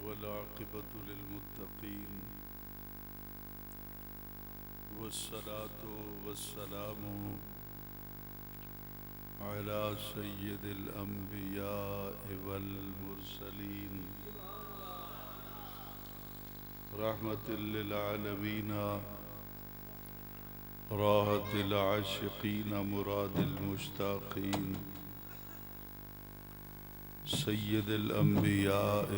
والعاقبة للمتقين والصلاة والسلام على سيد الأنبياء والمرسلين رحمة للعالمين راحة العاشقين مراد المشتاقين سيد الأنبياء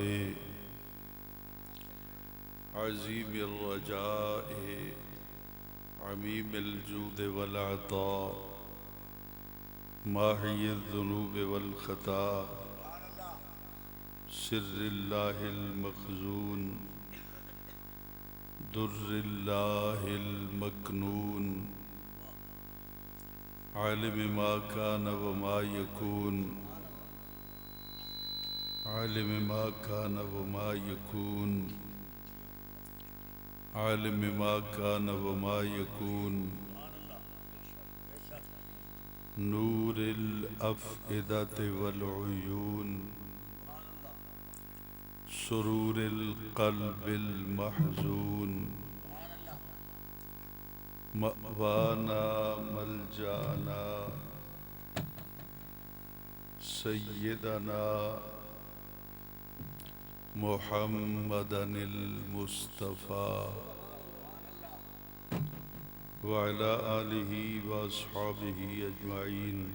عظيم الرجاء عميم الجود والعطاء ماحي الذنوب والخطا سر الله المخزون در الله المكنون عالم ما كان وما يكون عالم ما كان وما يكون عالم ما كان وما يكون نور الأفئدة والعيون سرور القلب المحزون مأوانا ملجأنا سيدنا محمدا المصطفى وعلى آله وأصحابه أجمعين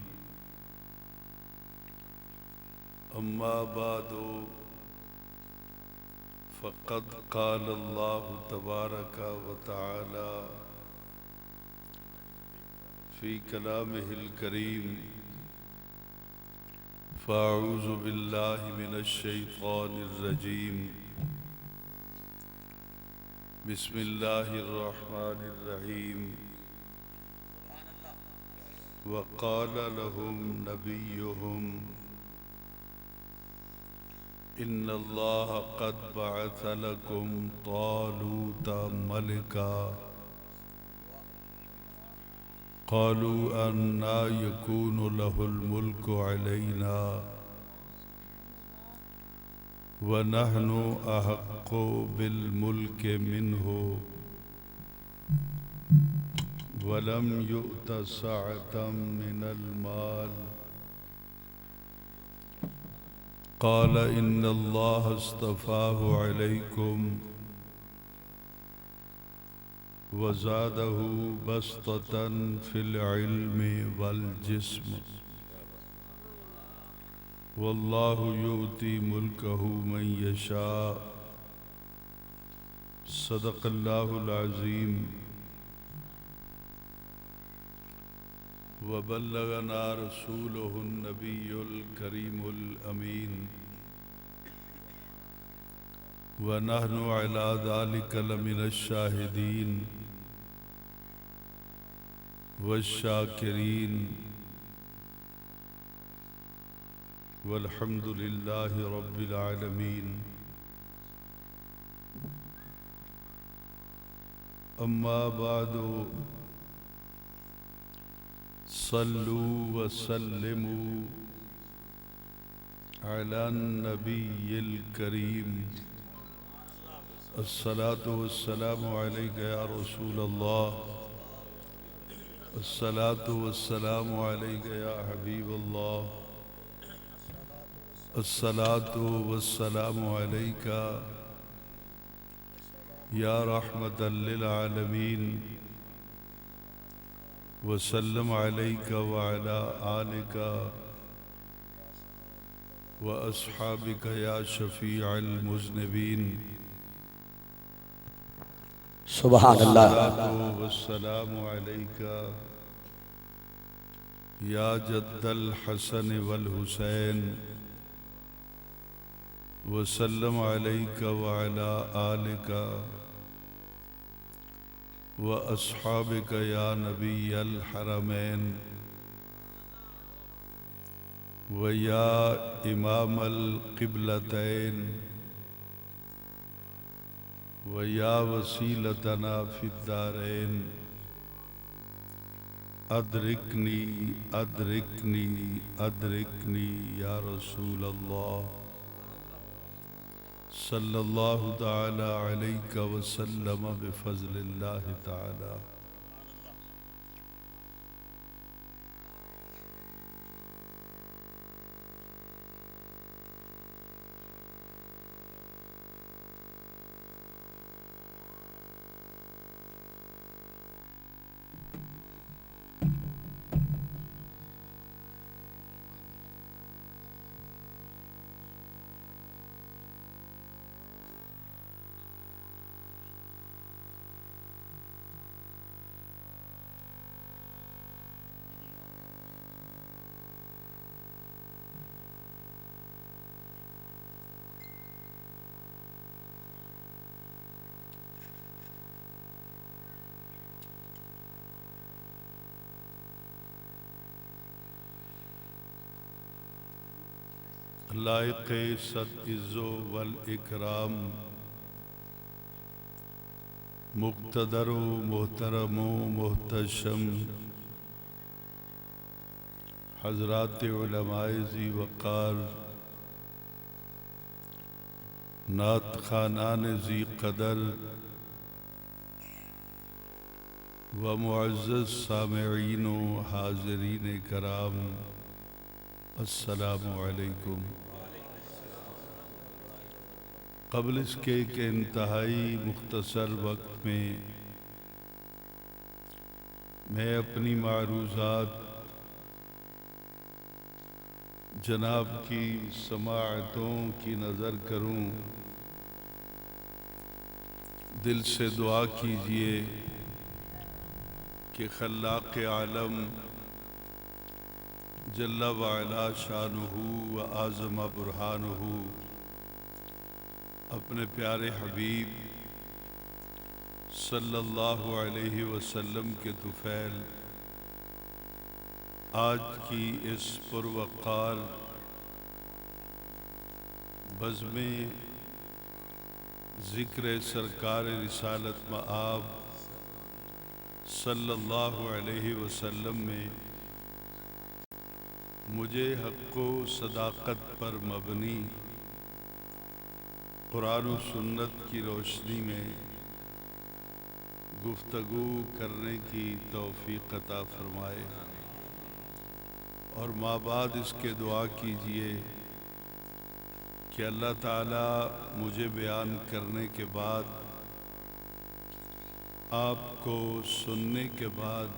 أما بعد فقد قال الله تبارك وتعالى في كلامه الكريم فأعوذ بالله من الشيطان الرجيم بسم الله الرحمن الرحيم وقال لهم نبيهم إن الله قد بعث لكم طالوت ملكا قالوا أنى يكون له الملك علينا ونحن أحق بالملك منه ولم يؤت سعة من المال قال إن الله اصطفاه عليكم وزاده بسطة في العلم والجسم والله يؤتي ملكه من يشاء صدق الله العظيم وبلغنا رسوله النبي الكريم الأمين ونحن على ذلك لمن الشاهدين والشاكرين والحمد لله رب العالمين أما بعد صلوا وسلموا على النبي الكريم الصلاة والسلام عليك يا رسول الله الصلاة والسلام عليك يا حبيب الله الصلاة والسلام عليك يا رحمة للعالمين وسلم عليك وعلى آلك وأصحابك يا شفيع المذنبين سبحان اللہ الصلاة والسلام عليك يا جد الحسن والحسين وسلم عليك وعلى آلك وأصحابك يا نبي الحرمين ويا إمام القبلتين ويا وسيلتنا في الدارين أدركني أدركني أدركني يا رسول الله صلی اللہ تعالی علیہ وسلم بفضل اللہ تعالی. لائق صد عز والاکرام، مقتدر و محترم و محتشم حضرات علماء ذی وقار، نعت خوانان ذی قدر و معزز سامعین و حاضرین کرام، السلام علیکم. قبل اس کے کہ انتہائی مختصر وقت میں اپنی معروضات جناب کی سماعتوں کی نظر کروں، دل سے دعا کیجئے کہ خلاق عالم جل وعلا شانہ و اعظم برہانہ اپنے پیارے حبیب صلی اللہ علیہ وسلم کے طفیل آج کی اس پروقار بزم ذکر سرکار رسالت مآب صلی اللہ علیہ وسلم میں مجھے حق و صداقت پر مبنی قرآن و سنت کی روشنی میں گفتگو کرنے کی توفیق عطا فرمائے، اور ما بعد اس کے دعا کیجئے کہ اللہ تعالی مجھے بیان کرنے کے بعد آپ کو سننے کے بعد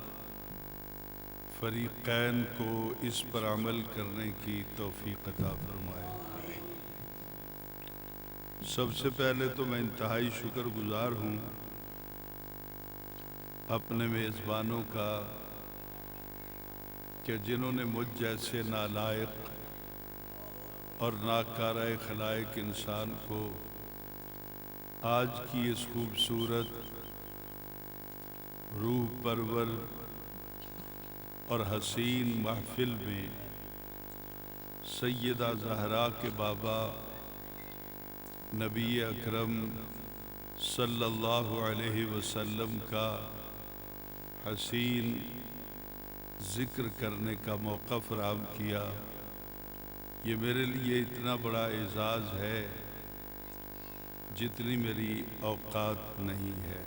فریقین کو اس پر عمل کرنے کی توفیق عطا فرمائے. سب سے پہلے تو میں انتہائی شکر گزار ہوں اپنے میزبانوں کا کہ جنہوں نے مجھ جیسے نالائق اور ناکارہ خلائق انسان کو آج کی اس خوبصورت روح پرور اور حسین محفل میں سیدہ زہرا کے بابا نبی اکرم صلی اللہ علیہ وسلم کا حسین ذکر کرنے کا موقع فراہم کیا. یہ میرے لیے اتنا بڑا اعزاز ہے جتنی میری اوقات نہیں ہے.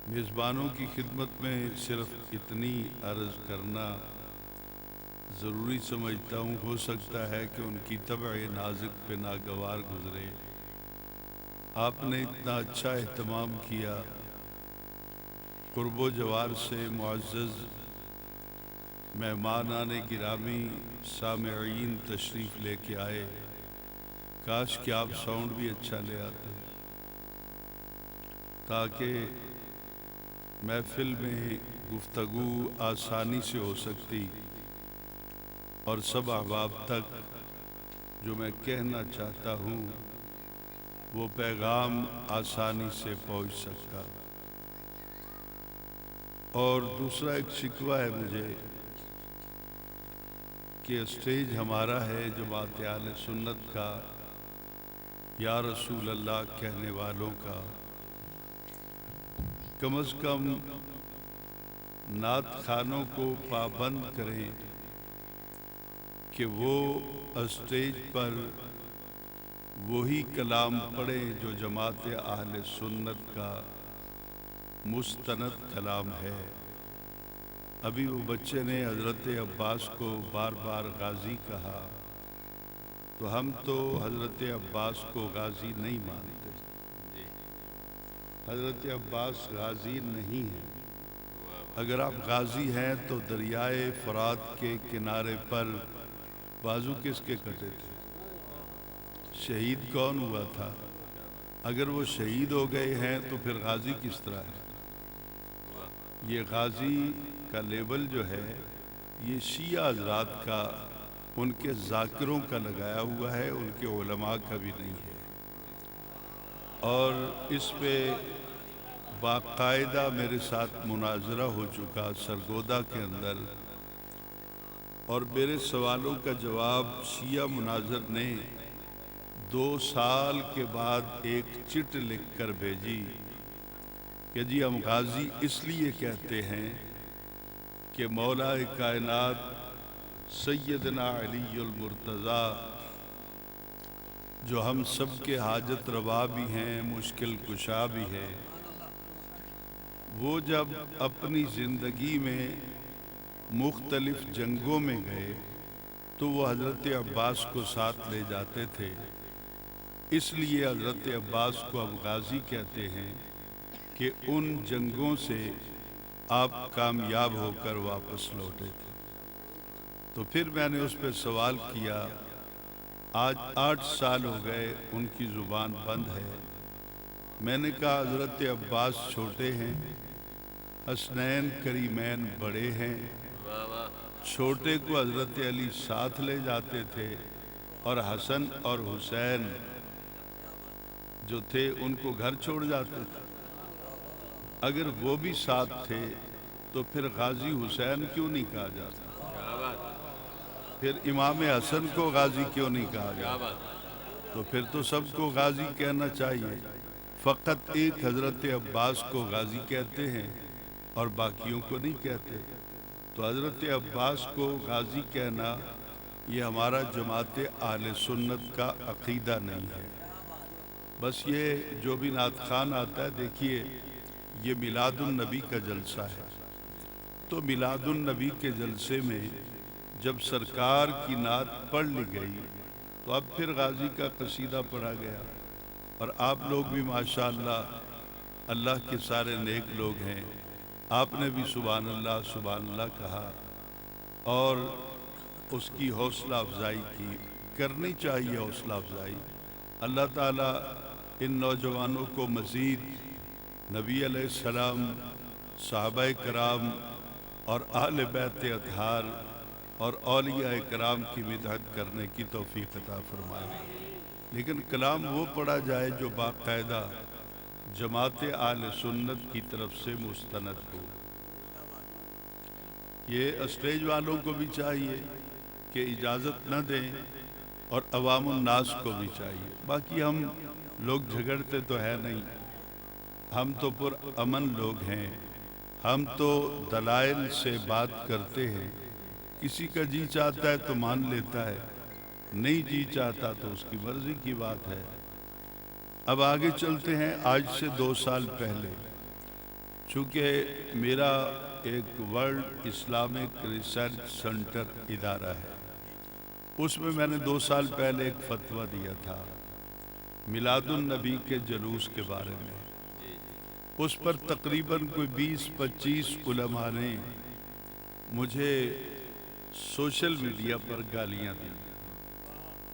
میزبانوں کی خدمت میں صرف اتنی عرض کرنا ضروری سمجھتا ہوں، ہو سکتا ہے کہ ان کی طبع نازک پہ ناگوار گزرے. آپ نے اتنا اچھا اہتمام کیا، قرب و جوار سے معزز مہمانان گرامی سامعین تشریف لے کے آئے. کاش کہ آپ ساؤنڈ بھی اچھا لے آتے تاکہ محفل میں گفتگو آسانی سے ہو سکتی اور سب احباب تک جو میں کہنا چاہتا ہوں وہ پیغام آسانی سے پہنچ سکتا. اور دوسرا ایک شکوہ ہے مجھے کہ اسٹیج ہمارا ہے جماعت اہل سنت کا، یا رسول اللہ کہنے والوں کا، کم از کم نعت خوانوں کو پابند کریں کہ وہ اسٹیج پر وہی کلام پڑھیں جو جماعت اہل سنت کا مستند کلام ہے۔ ابھی وہ بچے نے حضرت عباس کو بار بار غازی کہا، تو ہم تو حضرت عباس کو غازی نہیں مانتے۔ حضرت عباس غازی نہیں ہیں۔ اگر آپ غازی ہیں تو دریائے فرات کے کنارے پر بازو کس کے کٹے تھے؟ شہید کون ہوا تھا؟ اگر وہ شہید ہو گئے ہیں تو پھر غازی کس طرح ہے؟ یہ غازی کا لیبل جو ہے یہ شیعہ حضرات کا، ان کے ذاکروں کا لگایا ہوا ہے، ان کے علماء کا بھی نہیں ہے۔ اور اس پہ باقاعدہ میرے ساتھ مناظرہ ہو چکا سرگودا کے اندر، اور میرے سوالوں کا جواب شیعہ مناظر نے 2 سال کے بعد ایک چٹ لکھ کر بھیجی کہ جی ہم غازی اس لیے کہتے ہیں کہ مولا کائنات سیدنا علی المرتضیٰ، جو ہم سب کے حاجت روا بھی ہیں، مشکل کشا بھی ہیں، وہ جب اپنی زندگی میں مختلف جنگوں میں گئے تو وہ حضرت عباس کو ساتھ لے جاتے تھے۔ اس لیے حضرت عباس کو اب غازی کہتے ہیں کہ ان جنگوں سے آپ کامیاب ہو کر واپس لوٹے تھے۔ تو پھر میں نے اس پہ سوال کیا، آج 8 سال ہو گئے ان کی زبان بند ہے۔ میں نے کہا حضرت عباس چھوٹے ہیں، حسنین کریمین بڑے ہیں، چھوٹے کو حضرت علی ساتھ لے جاتے تھے اور حسن اور حسین جو تھے ان کو گھر چھوڑ جاتے تھے۔ اگر وہ بھی ساتھ تھے تو پھر غازی حسین کیوں نہیں کہا جاتا؟ پھر امام حسن کو غازی کیوں نہیں کہا جاتا؟ تو پھر تو سب کو غازی کہنا چاہیے۔ فقط ایک حضرت عباس کو غازی کہتے ہیں اور باقیوں کو نہیں کہتے۔ تو حضرت عباس کو غازی کہنا یہ ہمارا جماعت اہل سنت کا عقیدہ نہیں ہے۔ بس یہ جو بھی نعت خوان آتا ہے، دیکھیے یہ میلاد النبی کا جلسہ ہے، تو میلاد النبی کے جلسے میں جب سرکار کی نعت پڑھ لی گئی تو اب پھر غازی کا قصیدہ پڑھا گیا، اور آپ لوگ بھی ماشاءاللہ اللہ کے سارے نیک لوگ ہیں، آپ نے بھی سبحان اللہ کہا اور اس کی حوصلہ افزائی کی، کرنی چاہیے حوصلہ افزائی۔ اللہ تعالیٰ ان نوجوانوں کو مزید نبی علیہ السلام، صحابہ کرام اور اہل بیت اطہار اور اولیاء کرام کی مدحت کرنے کی توفیق عطا فرمائے۔ لیکن کلام وہ پڑھا جائے جو باقاعدہ جماعت اہل سنت کی طرف سے مستند ہو۔ یہ اسٹیج والوں کو بھی چاہیے کہ اجازت نہ دیں، اور عوام الناس کو بھی چاہیے۔ باقی ہم لوگ جھگڑتے تو ہے نہیں، ہم تو پر امن لوگ ہیں، ہم تو دلائل سے بات کرتے ہیں۔ کسی کا جی چاہتا ہے تو مان لیتا ہے، نہیں جی چاہتا تو اس کی مرضی کی بات ہے۔ اب آگے چلتے ہیں۔ آج سے 2 سال پہلے چونکہ میرا ایک ورلڈ اسلامک ریسرچ سینٹر ادارہ ہے، اس میں نے 2 سال پہلے ایک فتویٰ دیا تھا میلاد النبی کے جلوس کے بارے میں۔ اس پر تقریباً کوئی 20-25 علماء نے مجھے سوشل میڈیا پر گالیاں دی،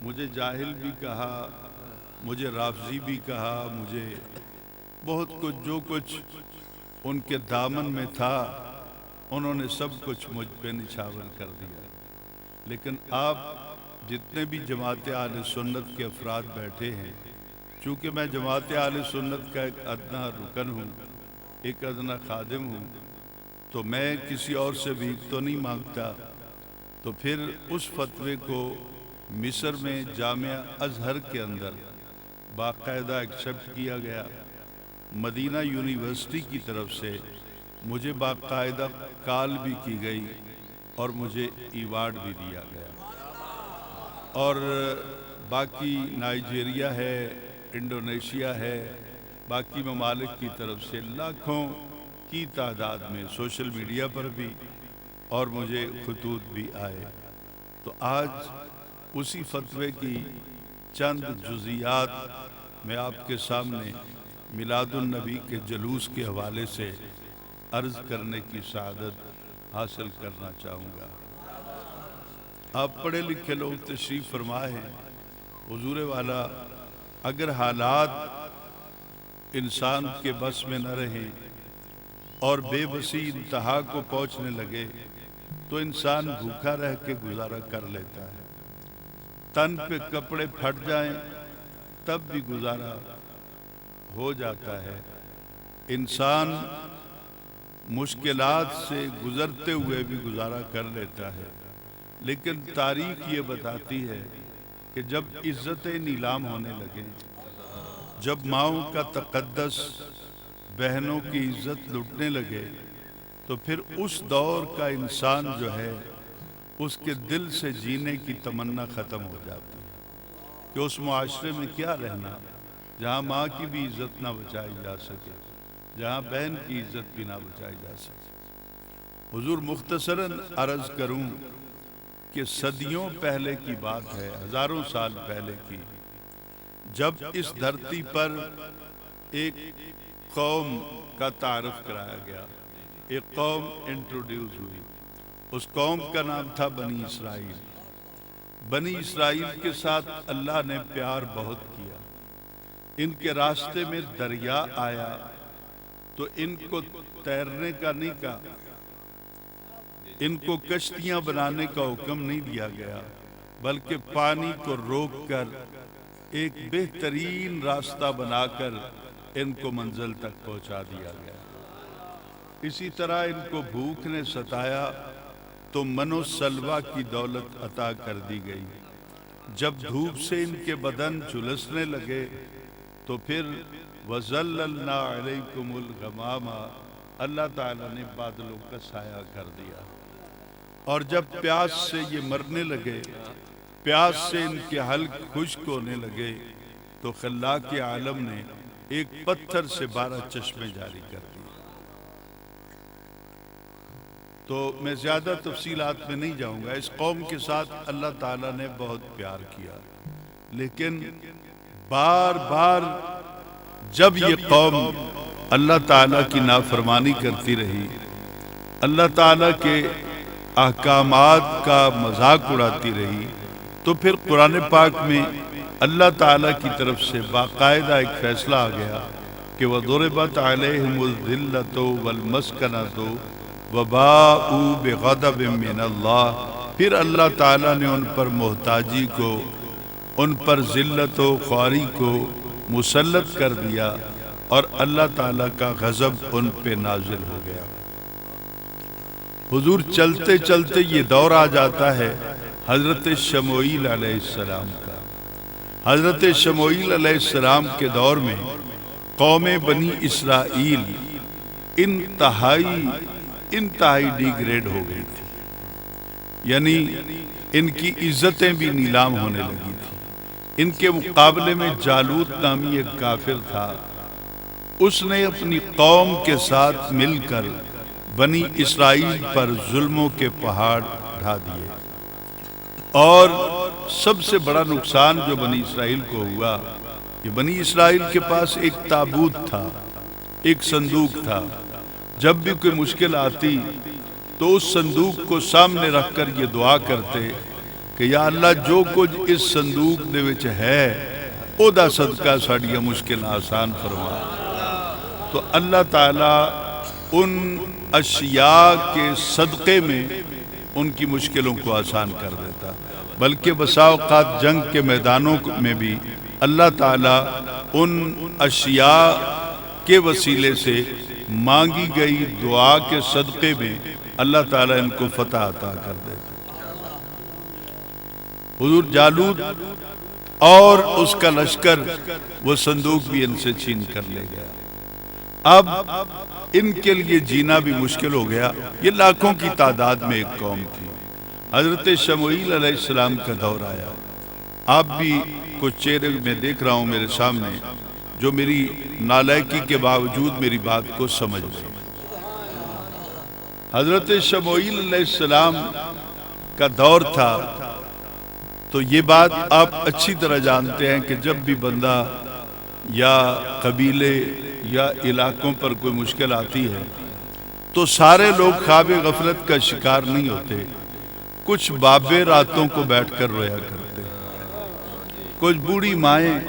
مجھے جاہل بھی کہا، مجھے رافضی بھی کہا، مجھے بہت کچھ، جو کچھ ان کے دامن میں تھا انہوں نے سب کچھ مجھ پہ نچھاور کر دیا۔ لیکن آپ جتنے بھی جماعت اہل سنت کے افراد بیٹھے ہیں، چونکہ میں جماعت اہل سنت کا ایک ادنا رکن ہوں، ایک ادنا خادم ہوں، تو میں کسی اور سے بھیک تو نہیں مانگتا۔ تو پھر اس فتوے کو مصر میں جامعہ ازہر کے اندر باقاعدہ ایکسیپٹ کیا گیا، مدینہ یونیورسٹی کی طرف سے مجھے باقاعدہ کال بھی کی گئی اور مجھے ایوارڈ بھی دیا گیا۔ اور باقی نائجیریا ہے، انڈونیشیا ہے، باقی ممالک کی طرف سے لاکھوں کی تعداد میں سوشل میڈیا پر بھی اور مجھے خطوط بھی آئے۔ تو آج اسی فتوے کی چند جزیات میں آپ کے سامنے میلاد النبی کے جلوس کے حوالے سے عرض کرنے کی سعادت حاصل کرنا چاہوں گا۔ آپ پڑھے لکھے لوگ تشریف فرما ہیں، حضور والا اگر حالات انسان کے بس میں نہ رہیں اور بے بسی انتہا کو پہنچنے لگے تو انسان بھوکا رہ کے گزارا کر لیتا ہے، تن پہ کپڑے پھٹ جائیں تب بھی گزارا ہو جاتا ہے، انسان مشکلات سے گزرتے ہوئے بھی گزارا کر لیتا ہے۔ لیکن تاریخ یہ بتاتی ہے کہ جب عزتیں نیلام ہونے لگیں، جب ماؤں کا تقدس، بہنوں کی عزت لٹنے لگے، تو پھر اس دور کا انسان جو ہے اس کے دل سے جینے کی تمنا ختم ہو جاتی ہے کہ اس معاشرے میں کیا رہنا جہاں ماں کی بھی عزت نہ بچائی جا سکے، جہاں بہن کی عزت بھی نہ بچائی جا سکے۔ حضور مختصراً عرض کروں کہ صدیوں پہلے کی بات ہے، ہزاروں سال پہلے کی، جب اس دھرتی پر ایک قوم کا تعارف کرایا گیا، ایک قوم انٹروڈیوس ہوئی، اس قوم کا نام تھا بنی اسرائیل۔ بنی اسرائیل کے ساتھ اللہ نے پیار بہت کیا، ان کے راستے میں دریا آیا تو ان کو تیرنے کا نہیں کہا، ان کو کشتیاں بنانے کا حکم نہیں دیا گیا، بلکہ پانی کو روک کر ایک بہترین راستہ بنا کر ان کو منزل تک پہنچا دیا گیا۔ اسی طرح ان کو بھوک نے ستایا تو من و سلوہ کی دولت عطا کر دی گئی، جب دھوپ سے ان کے بدن جھلسنے لگے تو پھر وَظَلَّلْنَا عَلَيْكُمُ الْغَمَامَ، اللہ تعالیٰ نے بادلوں کا سایہ کر دیا، اور جب پیاس سے یہ مرنے لگے، پیاس سے ان کے حلق خشک ہونے لگے، تو خلاق عالم نے ایک پتھر سے 12 چشمے جاری کر دیے۔ تو میں زیادہ تفصیلات میں نہیں جاؤں گا، اس قوم کے ساتھ اللہ تعالیٰ نے بہت پیار کیا، لیکن بار بار جب یہ قوم اللہ تعالیٰ کی نافرمانی کرتی رہی، اللہ تعالیٰ کے احکامات کا مذاق اڑاتی رہی، تو پھر قرآن پاک میں اللہ تعالیٰ کی طرف سے باقاعدہ ایک فیصلہ آ گیا کہ وَضُرِبَتْ عَلَيْهِمُ الذِّلَّةُ وَالْمَسْكَنَةُ وَبَاءُوا بِغَضَبٍ مِّنَ اللَّهِ، پھر اللہ تعالیٰ نے ان پر محتاجی کو، ان پر ذلت و خواری کو مسلط کر دیا، اور اللہ تعالیٰ کا غضب ان پہ نازل ہو گیا۔ حضور چلتے چلتے یہ دور آ جاتا ہے حضرت شموئیل علیہ السلام کا۔ حضرت شموئیل علیہ السلام کے دور میں قوم بنی اسرائیل انتہائی ڈیگریڈ ہو گئی تھی، یعنی ان کی عزتیں بھی نیلام ہونے لگی تھی۔ ان کے مقابلے میں جالوت نامی ایک کافر تھا، اس نے اپنی قوم کے ساتھ مل کر بنی اسرائیل پر ظلموں کے پہاڑ ڈھا دیے، اور سب سے بڑا نقصان جو بنی اسرائیل کو ہوا کہ بنی اسرائیل کے پاس ایک تابوت تھا، ایک صندوق تھا، جب بھی کوئی مشکل آتی تو اس صندوق کو سامنے رکھ کر یہ دعا کرتے کہ یا اللہ جو کچھ اس صندوق دے وچ ہے او دا صدقہ ساڈیاں مشکل آسان فرما۔ تو اللہ تعالیٰ ان اشیاء کے صدقے میں ان کی مشکلوں کو آسان کر دیتا، بلکہ بسا اوقات جنگ کے میدانوں میں بھی اللہ تعالیٰ ان اشیاء کے وسیلے سے مانگی گئی دعا کے صدقے میں اللہ تعالیٰ ان کو فتح عطا کر دیتا۔ حضور جالوت اور اس کا لشکر وہ صندوق بھی ان سے چھین کر لے گیا۔ اب ان کے لیے جینا بھی مشکل ہو گیا، یہ لاکھوں کی تعداد میں ایک قوم تھی۔ حضرت شموئیل علیہ السلام کا دور آیا، آپ بھی کچھ چہرے میں دیکھ رہا ہوں میرے سامنے جو میری نالائکی کے باوجود میری بات کو سمجھ گئے۔ حضرت شموئیل علیہ السلام کا دور تھا تو یہ بات آپ اچھی طرح جانتے ہیں کہ جب بھی بندہ یا قبیلے یا علاقوں پر کوئی مشکل آتی ہے تو سارے لوگ خواب غفلت کا شکار نہیں ہوتے، کچھ بابے راتوں کو بیٹھ کر رویا کرتے، کچھ بوڑھی مائیں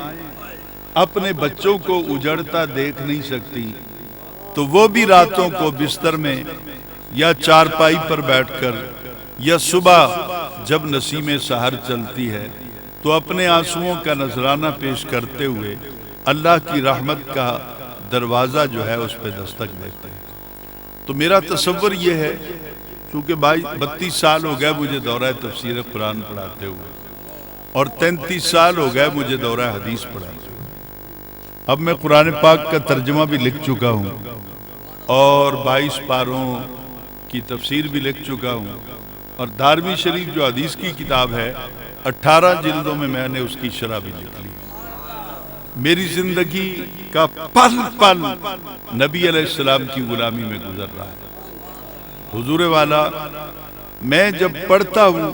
اپنے بچوں کو اجڑتا دیکھ نہیں سکتی تو وہ بھی راتوں کو بستر میں یا چارپائی پر بیٹھ کر یا صبح جب نسیم سحر چلتی ہے تو اپنے آنسوؤں کا نذرانہ پیش کرتے ہوئے اللہ کی رحمت کا دروازہ جو ہے اس پہ دستک دیتے ہیں۔ تو میرا تصور یہ ہے، چونکہ 32 سال ہو گئے مجھے دورہ تفسیر قرآن پڑھاتے ہوئے اور 33 سال ہو گئے مجھے دورہ حدیث پڑھاتے ہوئے، اب میں قرآن پاک کا ترجمہ بھی لکھ چکا ہوں اور 22 پاروں کی تفسیر بھی لکھ چکا ہوں، اور دارمی شریف جو حدیث کی کتاب ہے 18 جلدوں میں نے اس کی شرح بھی لکھ لی۔ میری زندگی کا پل پل نبی علیہ السلام کی غلامی میں گزر رہا ہے۔ حضور والا میں جب پڑھتا ہوں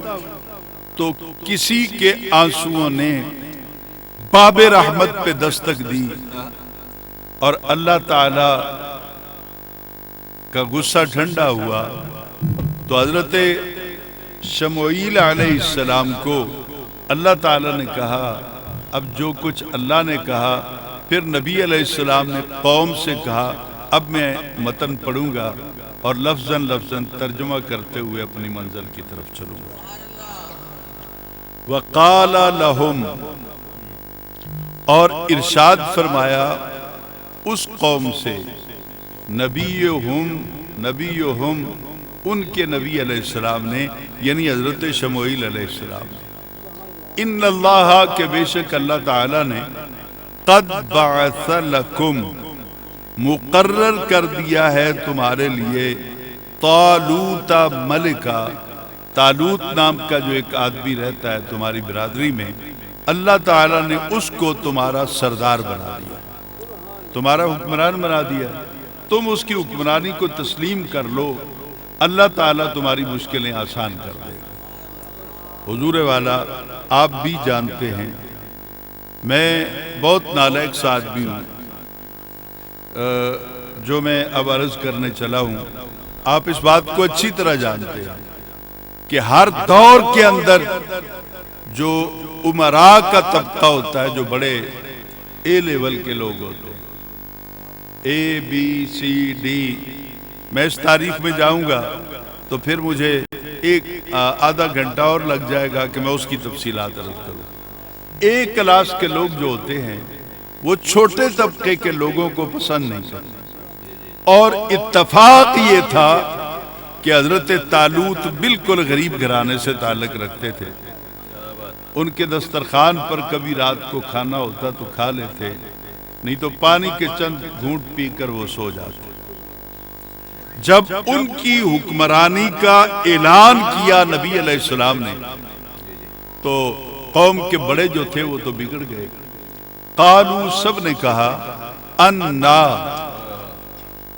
تو کسی کے آنسوؤں نے باب رحمت پہ دستک دی اور اللہ تعالی کا غصہ ٹھنڈا ہوا تو حضرت شموئیل علیہ السلام کو اللہ تعالی نے کہا، اب جو کچھ اللہ نے کہا پھر نبی علیہ السلام نے قوم سے کہا، اب میں متن پڑھوں گا اور لفظاً لفظاً ترجمہ کرتے ہوئے اپنی منزل کی طرف چلوں گا۔ وقال لہم، اور ارشاد فرمایا اس قوم سے، نبیہم ان کے نبی علیہ السلام نے، یعنی حضرت شموئیل علیہ السلام نے، ان اللہ کے بے شک اللہ تعالی نے قد بعث لکم مقرر کر دیا ہے تمہارے لیے طالوت ملکا، طالوت نام کا جو ایک آدمی رہتا ہے تمہاری برادری میں، اللہ تعالی نے اس کو تمہارا سردار بنا دیا، تمہارا حکمران بنا دیا، تم اس کی حکمرانی کو تسلیم کر لو، اللہ تعالیٰ تمہاری مشکلیں آسان کر دے گا۔ حضور والا آپ بھی جانتے ہیں میں بہت نالائق سا آدمی ہوں، جو میں اب عرض کرنے چلا ہوں آپ اس بات کو اچھی طرح جانتے ہیں کہ ہر دور کے اندر جو امراء کا طبقہ ہوتا ہے، جو بڑے اے لیول کے لوگ ہوتے ہیں، اے بی سی ڈی، میں اس تاریخ میں جاؤں گا تو پھر مجھے ایک آدھا گھنٹہ اور لگ جائے گا کہ میں اس کی تفصیلات عرض کروں۔ ایک کلاس کے لوگ جو ہوتے ہیں وہ چھوٹے طبقے کے لوگوں کو پسند نہیں کرتے، اور اتفاق یہ تھا کہ حضرت طالوت بالکل غریب گھرانے سے تعلق رکھتے تھے، ان کے دسترخوان پر کبھی رات کو کھانا ہوتا تو کھا لیتے، نہیں تو پانی کے چند گھونٹ پی کر وہ سو جاتے۔ جب ان کی حکمرانی کا اعلان کیا نبی علیہ السلام نے تو قوم کے بڑے جو تھے وہ تو بگڑ گئے، قالو سب نے کہا انا،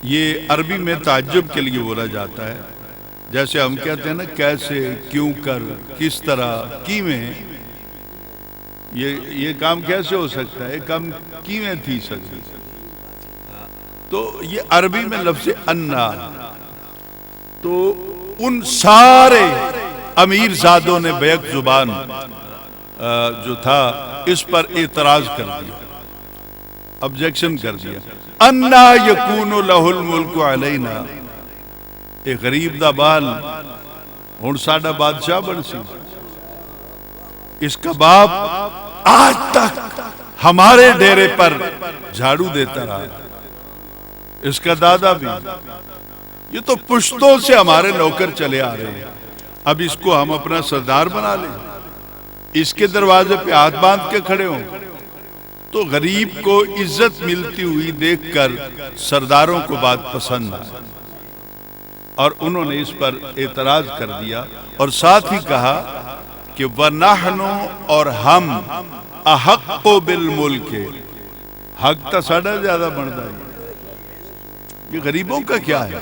یہ عربی میں تعجب کے لیے بولا جاتا ہے، جیسے ہم کہتے ہیں نا کیسے، کیوں کر، کس طرح، کیویں، یہ کام کیسے ہو سکتا ہے، کام کیویں تھی سکتی، تو یہ عربی میں لفظ انا، تو ان سارے امیر زادوں نے بیک زبان جو تھا اس پر اعتراض کر دیا، آبجیکشن کر دیا، انا یکون لہ الملک علینا، اے غریب دا بال ہن ساڈا بادشاہ بن سی، اس کا باپ آج تک ہمارے ڈیرے پر جھاڑو دیتا رہا، اس کا دادا بھی، یہ تو پشتوں سے ہمارے نوکر چلے آ رہے ہیں، اب اس کو ہم اپنا سردار بنا لیں، اس کے دروازے پہ ہاتھ باندھ کے کھڑے ہوں۔ تو غریب کو عزت ملتی ہوئی دیکھ کر سرداروں کو بات پسند آئی اور انہوں نے اس پر اعتراض کر دیا، اور ساتھ ہی کہا کہ وَنَحْنُ اور ہم احق بالملک، حق تا ساڑھا زیادہ بنتا ہے۔ یہ غریبوں کا کیا ہے؟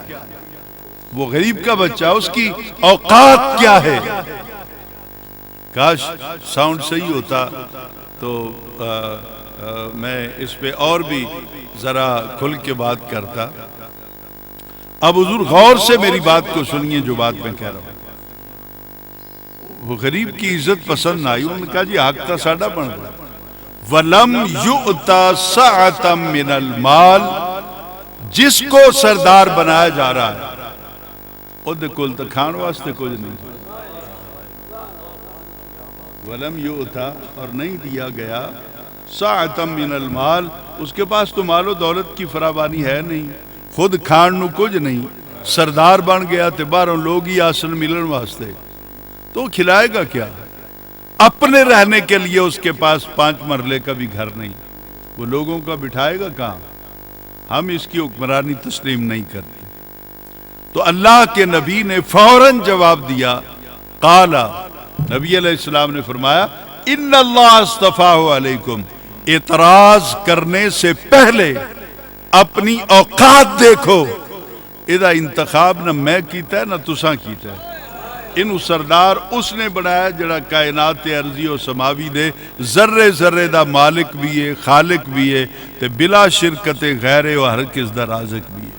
وہ غریب کا بچہ، اس کی اوقات کیا ہے؟ کاش ساؤنڈ صحیح ہوتا تو میں اس پہ اور بھی ذرا کھل کے بات کرتا۔ اب حضور غور سے میری بات کو سنیے، جو بات میں کہہ رہا ہوں۔ وہ غریب کی عزت پسند نہ آئی، انہوں نے کہا جی حق تا ساڑھا بن رہا۔ وَلَمْ يُؤْتَ سَعَةً مِّنَ الْمَالِ، جس کو سردار بنایا جا رہا ہے وہ دے کل تو کھان واسطے کچھ نہیں۔ وَلَمْ يُؤْتَ، اور نہیں دیا گیا، سَعَةً مِّنَ الْمَالِ، اس کے پاس تو مال و دولت کی فراوانی ہے نہیں، خود کھان نو کچھ نہیں، سردار بن گیا تے باہروں لوگ ہی آسن ملن واسطے، تو کھلائے گا کیا؟ اپنے رہنے کے لیے اس کے پاس 5 مرلے کا بھی گھر نہیں، وہ لوگوں کا بٹھائے گا کہاں؟ ہم اس کی حکمرانی تسلیم نہیں کرتے۔ تو اللہ کے نبی نے فوراً جواب دیا، قال، نبی علیہ السلام نے فرمایا، ان اللہ اصطفاہ علیکم، اعتراض کرنے سے پہلے اپنی اوقات دیکھو، ادا انتخاب نہ میں کیتا ہے نہ تساں کیتا ہے۔ انہوں سردار اس نے بنایا جڑا کائنات ارضی و سماوی دے ذرے ذرے دا مالک بھی ہے، خالق بھی ہے، تے بلا شرکت غیر و ہر کس دا رازق بھی ہے۔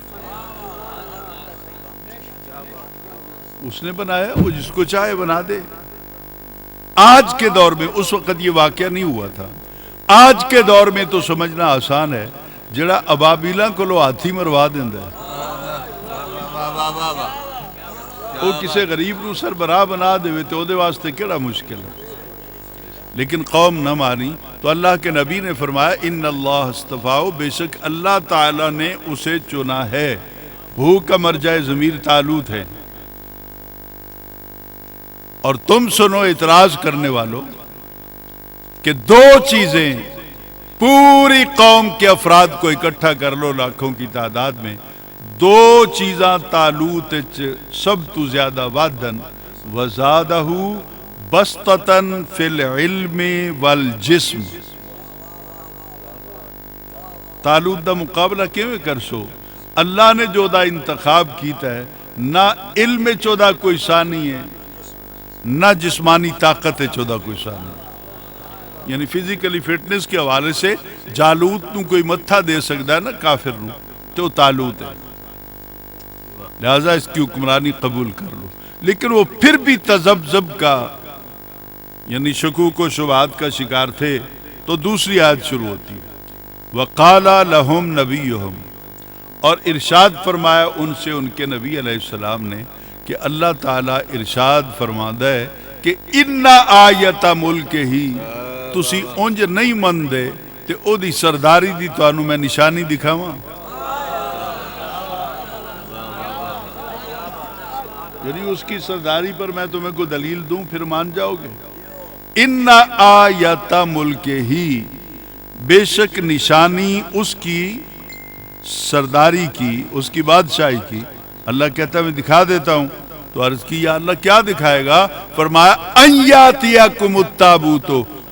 اس نے بنایا، وہ جس کو چاہے بنا دے۔ آج کے دور میں، اس وقت یہ واقعہ نہیں ہوا تھا، آج کے دور میں تو سمجھنا آسان ہے، جڑا ابابیلاں کو لو ہاتھی مروا دیندا ہے، وہ کسی غریب نو سربراہ بنا دے تو دے واسطے کیڑا مشکل ہے۔ لیکن قوم نہ مانی، تو اللہ کے نبی نے فرمایا، ان اللہ اصطفاؤ، بے شک اللہ تعالی نے اسے چنا ہے۔ ہو کا مرجع ضمیر طالوت ہے۔ اور تم سنو اعتراض کرنے والوں کہ 2 چیزیں پوری قوم کے افراد کو اکٹھا کر لو لاکھوں کی تعداد میں، 2 چیزاں طالوت سب تو زیادہ وعدن وزادہ بسطتاً فی العلم والجسم۔ طالوت دا مقابلہ کیوں کر سو؟ اللہ نے جو دا انتخاب کیتا ہے، نہ علم چودہ کوئی ثانی ہے، نہ جسمانی طاقت چودہ کوئی ثانی ہے۔ یعنی فزیکلی فٹنس کے حوالے سے جالوت نو کوئی متھا دے سکتا ہے نا کافر نو، تو طالوت ہے، لہذا اس کی حکمرانی قبول کر لو۔ لیکن وہ پھر بھی تذبذب کا، یعنی شکوک و شبہات کا شکار تھے۔ تو دوسری آیت شروع ہوتی ہے، وَقَالَ لَهُمْ نَبِيُّهُمْ، اور ارشاد فرمایا ان سے ان کے نبی علیہ السلام نے کہ اللہ تعالیٰ ارشاد فرماندہ ہے کہ اِنَّ آیَةَ مُلْكِهِ، تسی اونج نہیں من دے تے او دی سرداری دی تو انہوں میں نشانی دکھاواں۔ یعنی اس کی سرداری پر میں تمہیں کوئی دلیل دوں پھر مان جاؤ گے؟ اِنَّ آیَةَ مُلْكِهِ، بے شک نشانی اس کی سرداری کی، اس کی بادشاہی کی۔ اللہ کہتا ہے میں دکھا دیتا ہوں۔ تو عرض کی یا اللہ کیا دکھائے گا؟ فرمایا ان یاتیکم التابوت،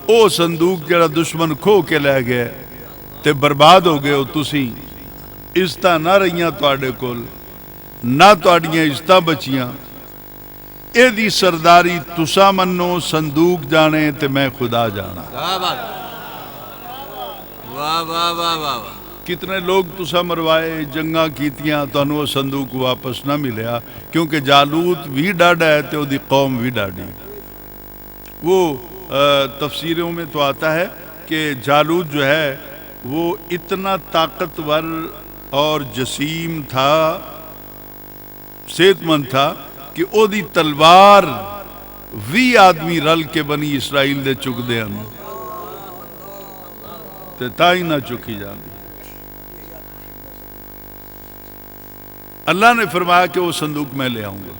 او صندوق جڑا دشمن کھو کے لے گئے تے برباد ہو گئے ہو تسی، عزتاں نہ رہیاں تواڈے کول، نہ تواڈیاں عزتاں بچیاں، اے دی سرداری تسا منو، صندوق جانے تے میں خدا جانا۔ واہ واہ واہ واہ واہ۔ کتنے لوگ تسا مروائے، جنگاں کیتیاں، تو انہوں صندوق واپس نہ ملیا، کیونکہ جالوت بھی ڈاڈا ہے تو دی قوم بھی ڈاڈی۔ وہ تفسیروں میں تو آتا ہے کہ جالوت جو ہے وہ اتنا طاقتور اور جسیم تھا، صحت مند تھا کہ او دی تلوار 20 آدمی رل کے بنی اسرائیل دے چک دے ہم تے تائی نہ چکی جاندی۔ اللہ نے فرمایا کہ وہ صندوق میں لے آؤں گا،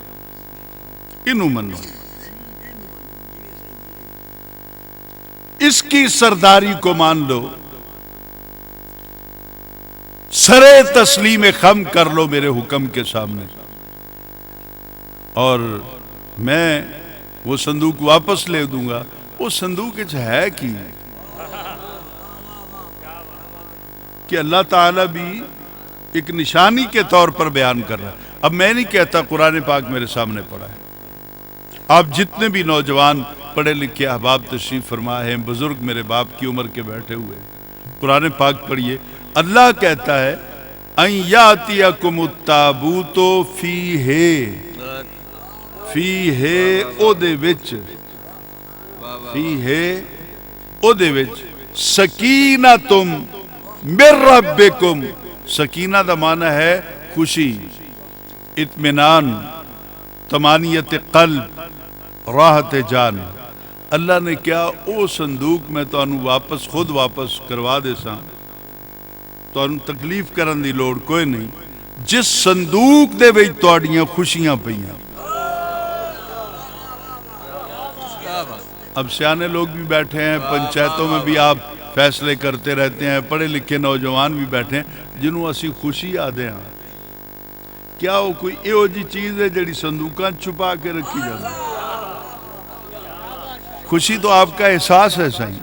انہوں منو، اس کی سرداری کو مان لو، سرے تسلیم خم کر لو میرے حکم کے سامنے، اور میں وہ صندوق واپس لے دوں گا. وہ صندوق ہے کہ اللہ تعالیٰ بھی ایک نشانی کے طور پر بیان کر رہا ہے. اب میں نہیں کہتا قرآن پاک میرے سامنے پڑا ہے. آپ جتنے بھی نوجوان پڑھے لکھے احباب تشریف فرما ہیں، بزرگ میرے باپ کی عمر کے بیٹھے ہوئے، قرآن پاک پڑھیے. اللہ کہتا ہے ان یاتیکم التابوت فیہ او دے وچ سکینتم من ربکم. سکینہ دا معنی ہے خوشی، اطمینان، طمانینت قلب، راحت جان. اللہ نے کیا او صندوق میں خود واپس کروا دے ساں. تکلیف کرن دی لوڑ کوئی نہیں. جس صندوق دے وچ تہاڈیاں خوشیاں پیاں. اب سیانے لوگ بھی بیٹھے ہیں، پنچایتوں میں بھی آپ فیصلے کرتے رہتے ہیں، پڑھے لکھے نوجوان بھی بیٹھے ہیں جنہوں اسی خوشی آدھے ہیں. کیا وہ کوئی ایہو جی چیز ہے جڑی صندوقاں چھپا کے رکھی جاتی؟ خوشی تو آپ کا احساس ہے صحیح،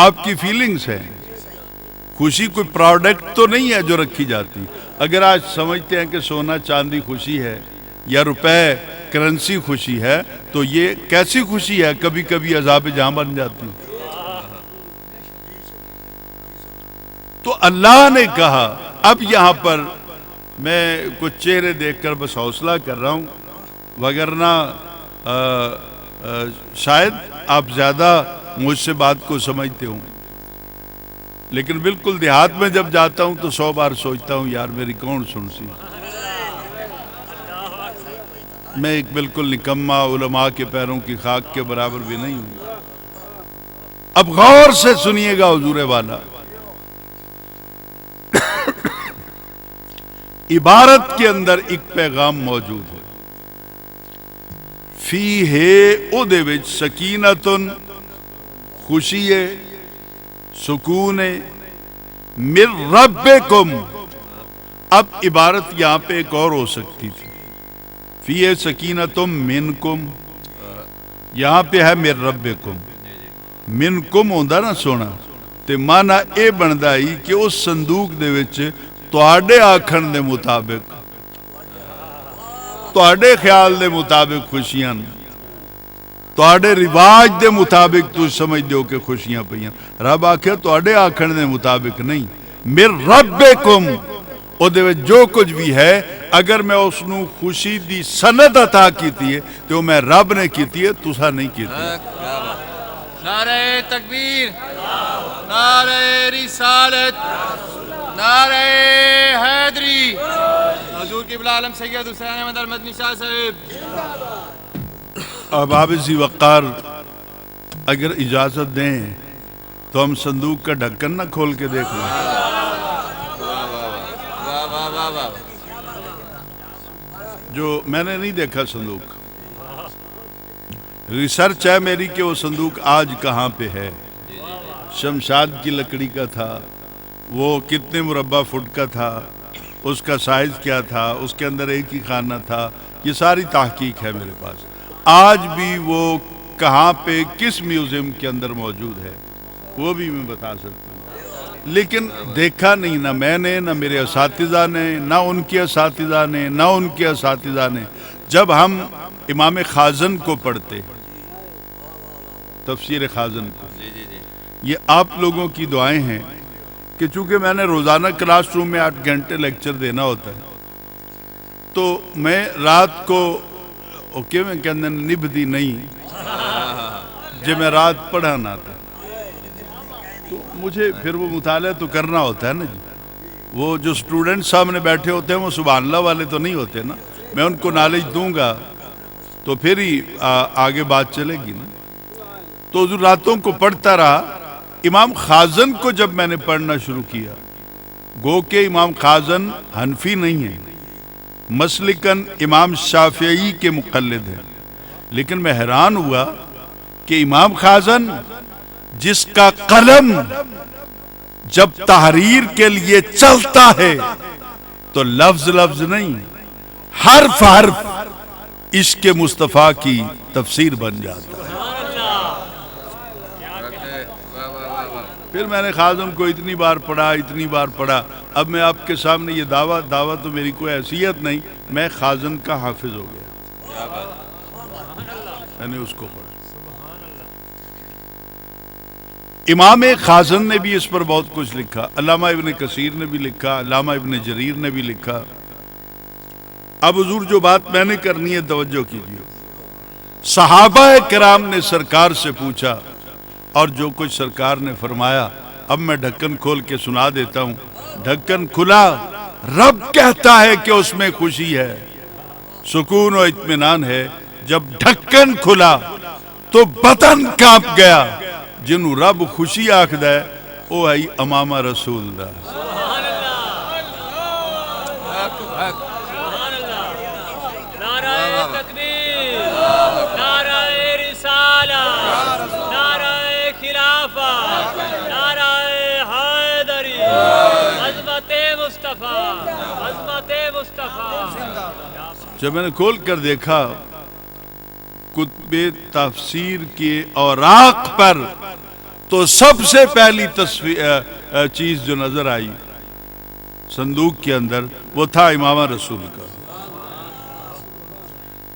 آپ کی فیلنگز ہے. خوشی کوئی پروڈکٹ تو نہیں ہے جو رکھی جاتی. اگر آج سمجھتے ہیں کہ سونا چاندی خوشی ہے یا روپے کرنسی خوشی ہے تو یہ کیسی خوشی ہے؟ کبھی کبھی عذاب جہاں بن جاتی. تو اللہ نے کہا. اب یہاں پر میں کچھ چہرے دیکھ کر بس حوصلہ کر رہا ہوں، وگرنہ شاید آپ زیادہ مجھ سے بات کو سمجھتے ہوں. لیکن بالکل دیہات میں جب جاتا ہوں تو 100 بار سوچتا ہوں یار میری کون سن سی. میں ایک بالکل نکما، علماء کے پیروں کی خاک کے برابر بھی نہیں ہوں. اب غور سے سنیے گا حضور والا. عبارت کے اندر ایک پیغام موجود ہے. فیہ او دے وچ سکینتن خوشی ہے، سکون ہے، من ربکم. اب عبارت یہاں پہ ایک اور ہو سکتی تھی. فیہ سکینتم منکم، یہاں پہ ہے من ربکم. منکم ہوندا نا سونا تے مانا اے بندا ہی کہ اس صندوق دے وچ تواڈے آکھن دے مطابق، تواڈے خیال دے مطابق خوشیاں، تواڈے رواج دے مطابق تو سمجھ دیو کہ خوشیاں پیاں. رب آکھے تواڈے آکھن دے مطابق نہیں، من ربکم. او دے وچ جو کچھ بھی ہے اگر میں اس نو خوشی دی سند عطا کیتی ہے تو میں رب نے کیتی ہے، تسا نہیں کیتی. نعرہ تکبیر، نعرہ رسالت، نعرہ حیدری، حضور قبلہ عالم سید حسین احمد المدنی شاہ صاحب. اب آپ اسی وقار اگر اجازت دیں تو ہم صندوق کا ڈھکن نہ کھول کے دیکھ لیں. جو میں نے نہیں دیکھا صندوق، ریسرچ ہے میری کہ وہ صندوق آج کہاں پہ ہے. شمشاد کی لکڑی کا تھا، وہ کتنے مربع فٹ کا تھا، اس کا سائز کیا تھا، اس کے اندر ایک ہی خانہ تھا. یہ ساری تحقیق ہے میرے پاس. آج بھی وہ کہاں پہ کس میوزیم کے اندر موجود ہے وہ بھی میں بتا سکتا ہوں. لیکن دیکھا نہیں، نہ میں نے، نہ میرے اساتذہ نے، نہ ان کے اساتذہ نے، نہ ان کے اساتذہ نے. جب ہم امام خازن کو پڑھتے، تفسیر خازن کو، یہ آپ لوگوں کی دعائیں ہیں کہ چونکہ میں نے روزانہ کلاس روم میں 8 گھنٹے لیکچر دینا ہوتا ہے تو میں رات کو اوکے میں کہنا نبھدی نہیں جب میں رات پڑھانا تھا تو مجھے پھر وہ مطالعہ تو کرنا ہوتا ہے نا جی. وہ جو سٹوڈنٹ سامنے بیٹھے ہوتے ہیں وہ سبحان اللہ والے تو نہیں ہوتے نا. میں ان کو نالج دوں گا تو پھر ہی آگے بات چلے گی نا. تو حضور راتوں کو پڑھتا رہا. امام خازن کو جب میں نے پڑھنا شروع کیا، گو کہ امام خازن حنفی نہیں ہیں، مسلکن امام شافعی کے مقلد ہیں، لیکن میں حیران ہوا کہ امام خازن جس کا قلم جب تحریر کے لیے چلتا ہے تو لفظ لفظ نہیں، حرف حرف عشق مصطفیٰ کی تفسیر بن جاتا ہے۔ پھر میں نے خازن کو اتنی بار پڑھا، اب میں آپ کے سامنے یہ دعویٰ تو میری کوئی حیثیت نہیں، میں خازن کا حافظ ہو گیا، میں نے اس کو پڑھا۔ امام خازن نے بھی اس پر بہت کچھ لکھا، علامہ ابن کثیر نے بھی لکھا، علامہ ابن جریر نے بھی لکھا۔ اب حضور جو بات میں نے کرنی ہے توجہ کیجیے۔ صحابہ کرام نے سرکار سے پوچھا اور جو کچھ سرکار نے فرمایا اب میں ڈھکن کھول کے سنا دیتا ہوں۔ ڈھکن کھلا، رب کہتا ہے کہ اس میں خوشی ہے، سکون و اطمینان ہے۔ جب ڈھکن کھلا تو بدن کانپ گیا، جنوں رب خوشی آکھدا ہے وہ ہے امامہ رسول دا۔ نعرہ تکبیر، نعرہ رسالت، نعرہ خلافت، نعرہ حیدری، عظمت مصطفیٰ، عظمت مصطفیٰ۔ جب میں نے کھول کر دیکھا کتب تفسیر کے اوراق پر تو سب سے پہلی چیز جو نظر آئی صندوق کے اندر وہ تھا امامہ رسول کا۔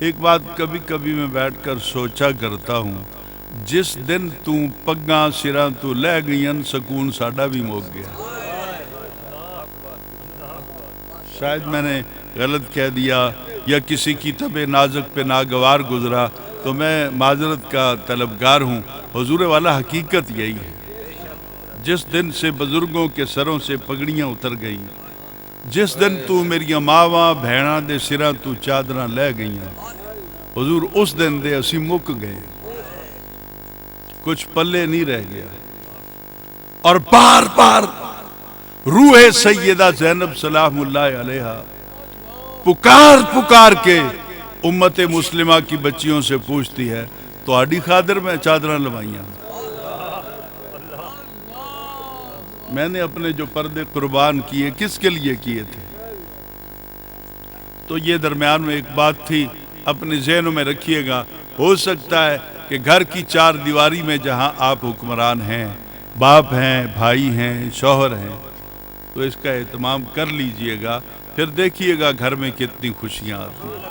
ایک بات کبھی کبھی میں بیٹھ کر سوچا کرتا ہوں، جس دن تو پگاں سراں تو لے گئین سکون ساڈا بھی موک گیا۔ شاید میں نے غلط کہہ دیا یا کسی کی طبع نازک پہ ناگوار گزرا تو میں معذرت کا طلبگار ہوں۔ حضور والا حقیقت یہی ہے، جس دن سے بزرگوں کے سروں سے پگڑیاں اتر گئیں، جس دن تو میری ماواں بھیناں دے سراں تو چادراں لے گئیاں، حضور اس دن دے اسی مک گئے، کچھ پلے نہیں رہ گیا۔ اور بار بار روح سیدہ زینب سلام اللہ علیہا پکار کے امت مسلمہ کی بچیوں سے پوچھتی ہے تو آڈی خاطر میں چادراں لوائیاں، میں نے اپنے جو پردے قربان کیے کس کے لیے کیے تھے؟ تو یہ درمیان میں ایک بات تھی، اپنے ذہنوں میں رکھیے گا۔ ہو سکتا ہے کہ گھر کی چار دیواری میں جہاں آپ حکمران ہیں، باپ ہیں، بھائی ہیں، شوہر ہیں، تو اس کا اہتمام کر لیجئے گا، پھر دیکھیے گا گھر میں کتنی خوشیاں آتی ہیں۔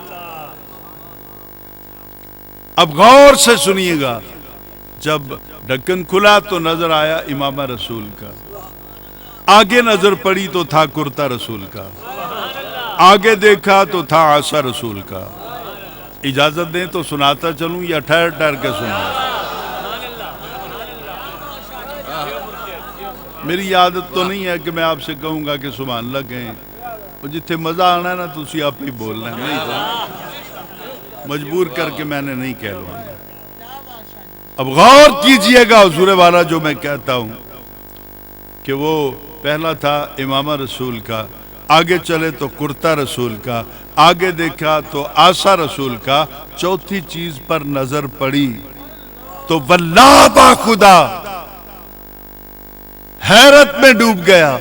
اب غور سے سنیے گا، جب ڈھکن کھلا تو نظر آیا امامہ رسول کا، آگے نظر پڑی تو تھا کرتا رسول کا، آگے دیکھا تو تھا عصا رسول کا۔ اجازت دیں تو سناتا چلوں یا ٹھہر کے سناؤں؟ میری عادت تو نہیں ہے کہ میں آپ سے کہوں گا کہ سبحان اللہ کہیں، جتھے مزہ آنا ہے نا تو اسی آپ ہی بولنا ہے، نہیں مجبور کر کے میں نے نہیں کہلوانا۔ اب غور کیجئے گا حضور والا جو میں کہتا ہوں کہ وہ پہلا تھا امامہ رسول کا، آگے چلے تو کرتا رسول کا، آگے دیکھا تو عصا رسول کا، چوتھی چیز پر نظر پڑی تو واللہ با خدا حیرت میں ڈوب گیا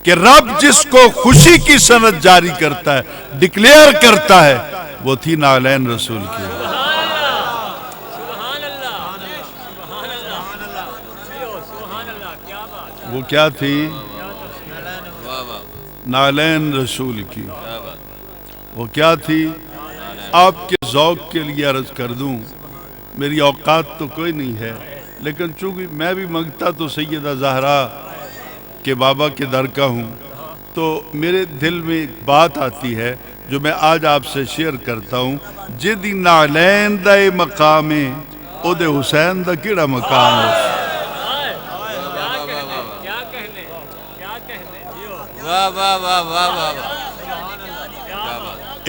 کہ رب جس کو خوشی کی سند جاری کرتا ہے، ڈکلیئر کرتا ہے، وہ تھی نعلین رسول کی۔ وہ کیا تھی؟ نعلین رسول کی۔ وہ کیا تھی؟ آپ کے ذوق کے لیے عرض کر دوں، میری اوقات تو کوئی نہیں ہے، لیکن چونکہ میں بھی منگتا تو سیدہ زہرا کے بابا کے در کا ہوں، تو میرے دل میں ایک بات آتی ہے جو میں آج آپ سے شیئر کرتا ہوں۔ جدی نعلین دا مقام ہے، او دے حسین دا کیڑا مقام ہے؟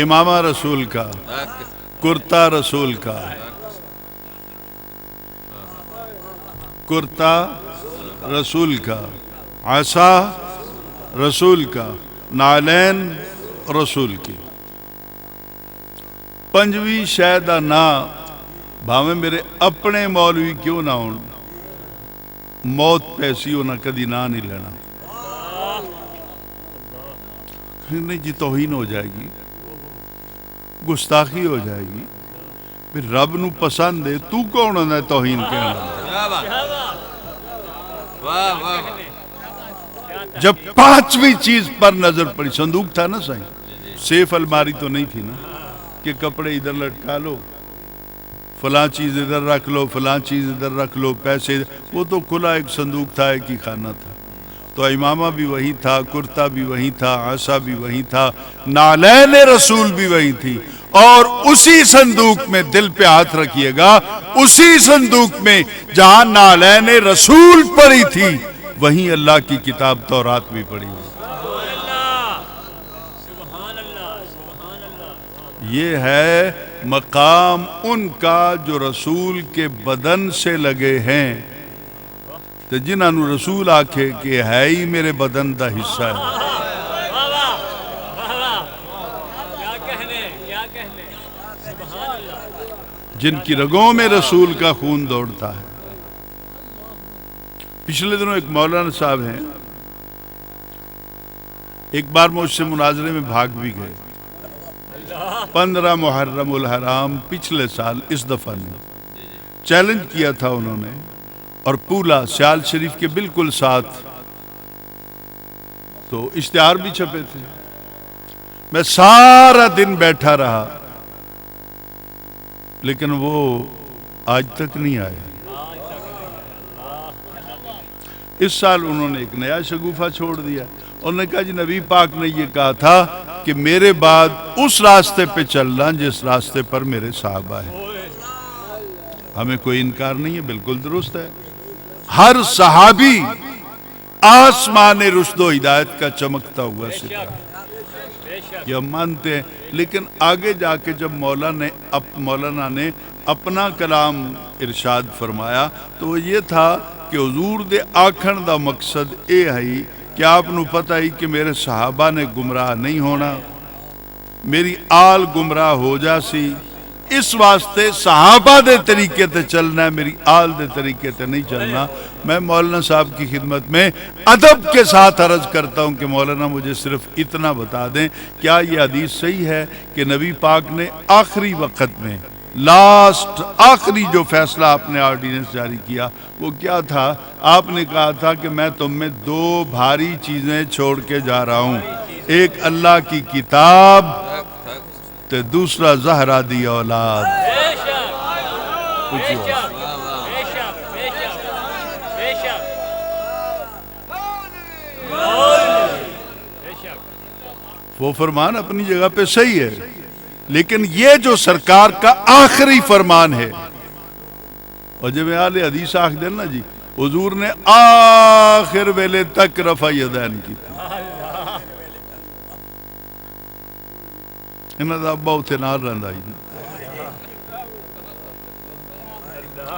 امامہ رسول کا، کرتا رسول کا، کرتا رسول کا، عصا رسول کا، نعلین رسول کی۔ پنجویں شے دا نا بھاویں میرے اپنے مولوی کیوں نہ ہون، موت پیسی ہونا کدی نہ نہیں لینا، نہیں جی توہین ہو جائے گی۔ گستاخی ہو جائے گی. پھر رب نو پسند ہے تو کون ہونا ہے توہین کہنا. کیا بات واہ واہ جب پانچویں چیز پر نظر پڑی, صندوق تھا نا صحیح, سیف الماری تو نہیں تھی نا کہ کپڑے ادھر لٹکا لو, فلاں چیز ادھر رکھ لو, فلاں چیز ادھر رکھ لو, پیسے وہ تو کھلا ایک صندوق تھا, ایک ہی خانہ تھا. تو امامہ بھی وہی تھا, کرتا بھی وہی تھا, عصا بھی وہی تھا, نالین رسول بھی وہی تھی. اور اسی صندوق میں دل پہ ہاتھ رکھیے گا, اسی صندوق میں جہاں نالین رسول پڑی تھی وہیں اللہ کی کتاب تورات بھی پڑی ہوئی. یہ ہے مقام ان کا جو رسول کے بدن سے لگے ہیں. تو جنہاں نو رسول آکھے کہ ہے ہی میرے بدن دا حصہ ہے. جن کی رگوں میں رسول کا خون دوڑتا ہے. پچھلے دنوں ایک مولانا صاحب ہیں, ایک بار مجھ سے مناظرے میں بھاگ بھی گئے. 15 محرم الحرام پچھلے سال اس دفعہ نے چیلنج کیا تھا انہوں نے, اور پولا سیال شریف کے بالکل ساتھ تو اشتہار بھی چھپے تھے. میں سارا دن بیٹھا رہا لیکن وہ آج تک نہیں آئے. اس سال انہوں نے ایک نیا شگوفہ چھوڑ دیا. انہوں نے کہا جی نبی پاک نے یہ کہا تھا کہ میرے بعد اس راستے پہ چلنا جس راستے پر میرے صحابہ ہیں. ہمیں کوئی انکار نہیں ہے, بالکل درست ہے. ہر صحابی آسمان رشد و ہدایت کا چمکتا ہوا ستارہ, یہ ہم مانتے ہیں. لیکن آگے جا کے جب مولانا نے اپنا کلام ارشاد فرمایا تو وہ یہ تھا کہ حضور دے آکھن دا مقصد اے ہے کہ آپ نو پتہ ہی کہ میرے صحابہ نے گمراہ نہیں ہونا, میری آل گمراہ ہو جا سی, اس واسطے صحابہ دے طریقے تے چلنا ہے, میری آل دے طریقے تے نہیں چلنا. میں مولانا صاحب کی خدمت میں ادب کے ساتھ عرض کرتا ہوں کہ مولانا مجھے صرف اتنا بتا دیں, کیا یہ حدیث صحیح ہے کہ نبی پاک نے آخری وقت میں آخری جو فیصلہ آپ نے آرڈیننس جاری کیا وہ کیا تھا؟ آپ نے کہا تھا کہ میں تم میں 2 بھاری چیزیں چھوڑ کے جا رہا ہوں, ایک اللہ کی کتاب تو دوسرا زہرا دی اولاد. وہ فرمان اپنی جگہ پہ صحیح ہے, لیکن یہ جو سرکار کا آخری فرمان ہے, اور جب اہل حدیث آخ دیں نا جی حضور نے آخر ویلے تک رفع یدین کی تھی, انہاں دا ابا اتنے نال رہندا ہی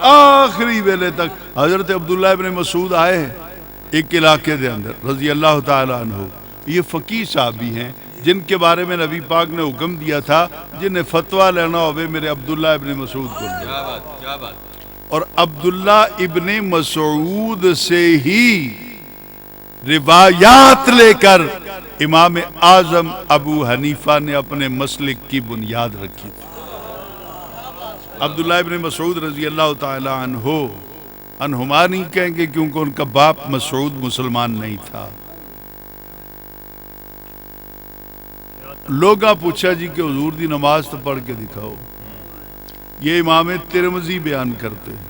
آخری ویلے تک. حضرت عبداللہ ابن مسعود آئے ایک علاقے دے اندر رضی اللہ تعالی عنہ, یہ فقیہ صحابی ہیں جن کے بارے میں نبی پاک نے حکم دیا تھا جنہیں فتویٰ لینا ہوئے میرے عبداللہ ابن مسعود کو. کیا بات. اور عبداللہ ابن مسعود سے ہی روایات لے کر امام اعظم ابو حنیفہ نے اپنے مسلک کی بنیاد رکھی تھی. عبداللہ ابن مسعود رضی اللہ تعالی عنہما نہیں کہیں گے کیونکہ ان کا باپ مسعود مسلمان نہیں تھا. لوگاں پوچھا جی کہ حضور دی نماز تو پڑھ کے دکھاؤ. یہ امام ترمذی بیان کرتے ہیں.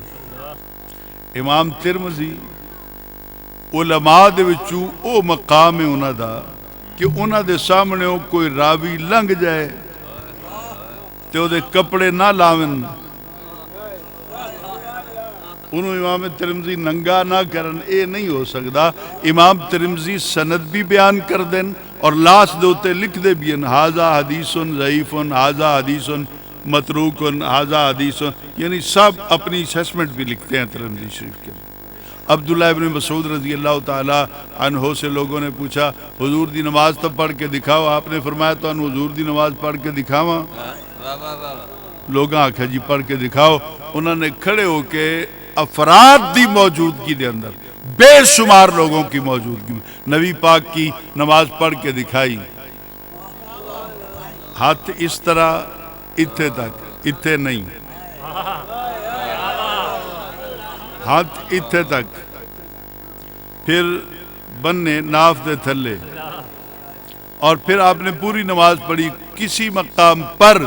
امام ترمذی علماء دے وچوں او مقام ہے انہاں دا کہ انہاں دے سامنے کوئی راوی لنگ جائے تے او دے کپڑے نہ لاون, انہوں امام ترمذی ننگا نہ کرن, اے نہیں ہو سکتا. امام ترمذی سند بھی بیان کر دیں اور لاس دوتے لکھ دے بھی ہیں ھذا حدیث ضعیف, ھذا حدیث متروک, ھذا حدیث, یعنی سب اپنی اسسمنٹ بھی لکھتے ہیں ترمذی شریف کے. عبداللہ ابن مسعود رضی اللہ تعالی عنہ سے لوگوں نے پوچھا حضور دی نماز تو پڑھ کے دکھاؤ. آپ نے فرمایا تو حضور دی نماز پڑھ کے دکھاواں. لوگاں آکھا جی پڑھ کے دکھاؤ. انہوں نے کھڑے ہو کے افراد دی موجودگی دے اندر بے شمار لوگوں کی موجودگی میں نبی پاک کی نماز پڑھ کے دکھائی. ہاتھ اس طرح اتھے تک، اتھے نہیں، ہاتھ اتھے تک، پھر بننے ناف دے تھلے، اور پھر آپ نے پوری نماز پڑھی، کسی مقام پر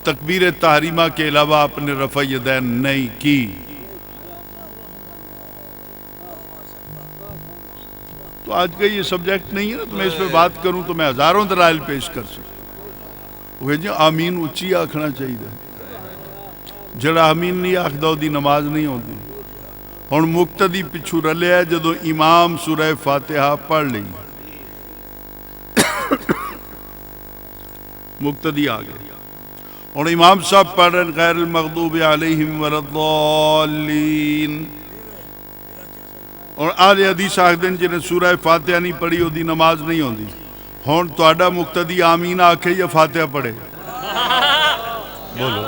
تکبیر تحریمہ کے علاوہ آپ نے رفع یدین نہیں کی۔ تو آج کا یہ سبجیکٹ نہیں ہے نا، تو میں اس پہ بات کروں تو میں ہزاروں دلائل پیش کر سکوں۔ وہ جی آمین اچھی آکھنا چاہیے، جڑا آمین نہیں آکھدا دی نماز نہیں ہوندی۔ ہن مقتدی پچھو رلیا ہے، جدو امام سورہ فاتحہ پڑھ لی، مقتدی آ گئے، اور امام صاحب پڑھ رہے ہیں غیر المغضوب علیہم ولا الضالین، اور آل حدیث آکھ دیں جنہیں سورہ فاتحہ نہیں پڑھی وہ دی نماز نہیں ہوندی۔ ہون تہاڈا مقتدی آمین آکھے یا فاتحہ پڑھے؟ بولو۔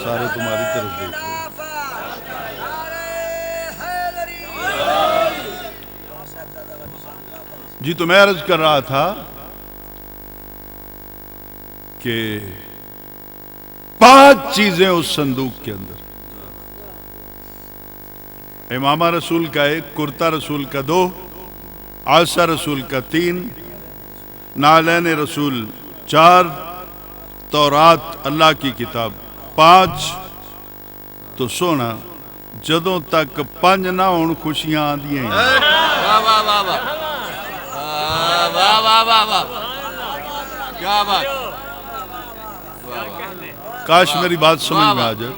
سارے تمہاری طرف دیکھتے ہیں۔ جی تو میں عرض کر رہا تھا کہ 5 چیزیں اس صندوق کے اندر، امامہ رسول کا 1، کرتا رسول کا 2، عصا رسول کا 3، نعلین رسول 4، تورات اللہ کی کتاب 5۔ تو سونا جدوں تک 5 نہ ہون خوشیاں آندیاں ہیں۔ واہ واہ واہ واہ واہ واہ واہ واہ، کیا بات، کاش میری بات سمجھ میں آ جائے۔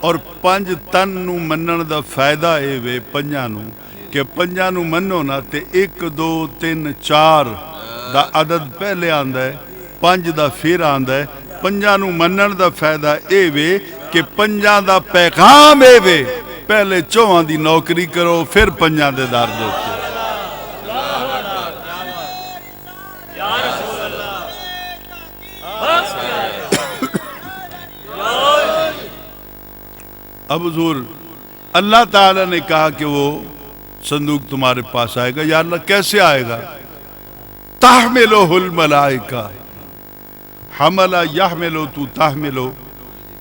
اور 5 تن نو منن دا فائدہ اے وے 5 نو کہ 5 نو منو نا تے 1 2 3 4 دا عدد پہلے آندا ہے، 5 دا پھر آندا ہے۔ 5 نو منن دا فائدہ اے وے کہ 5 دا پیغام اے وے، پہلے 4 دی نوکری کرو پھر 5 دے دار دوتے۔ اب حضور اللہ تعالیٰ نے کہا کہ وہ صندوق تمہارے پاس آئے گا۔ یا اللہ کیسے آئے گا؟ تحملہ الملائکہ، حملہ یحملو، تو تحملو،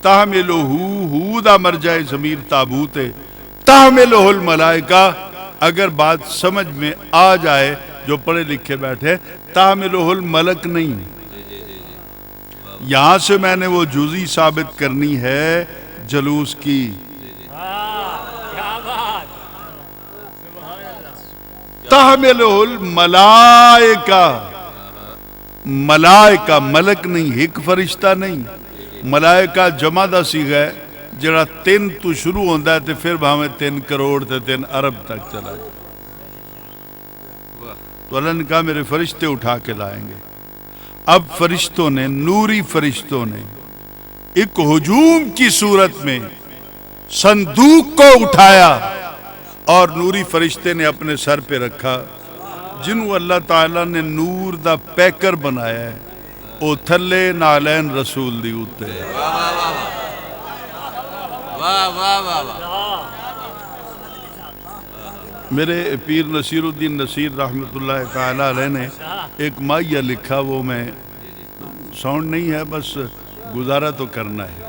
تحملو ہو دا مرجع ضمیر تابوت ہے، تحملہ الملائکہ۔ اگر بات سمجھ میں آ جائے جو پڑھے لکھے بیٹھے، تحملہ الملک نہیں، یہاں سے میں نے وہ جزئی ثابت کرنی ہے جلوس کی۔ تحملہ الملائکہ، ملائکہ ملک نہیں، ایک فرشتہ نہیں، ملائکہ جمع دا صیغہ ہے جڑا 3 تو شروع ہوندہ ہے تے پھر بھاویں 3 کروڑ تے 3 ارب تک چلا ہے۔ تو اللہ نے کہا میرے فرشتے اٹھا کے لائیں گے۔ اب فرشتوں نے، نوری فرشتوں نے ایک ہجوم کی صورت میں صندوق کو اٹھایا اور نوری فرشتے نے اپنے سر پہ رکھا، جنہوں اللہ تعالیٰ نے نور دا پیکر بنایا ہے، او تھلے نعلین رسول دی ہوتے ہیں۔ واہ واہ واہ واہ، میرے پیر نصیر الدین نصیر رحمۃ اللہ تعالیٰ علیہ نے ایک مائیہ لکھا، وہ میں ساؤنڈ نہیں ہے بس گزارا تو کرنا ہے۔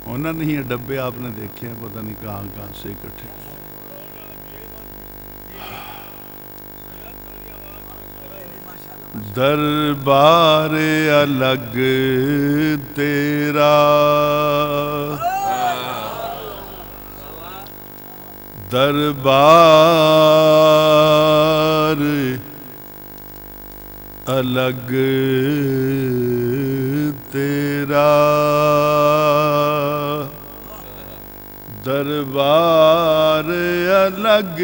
ہونا نہیں ہے، ڈبے آپ نے دیکھے ہیں، پتہ نہیں کہاں کہاں سے اکٹھے۔ دربار الگ تیرا، دربار الگ تیرا، دربار الگ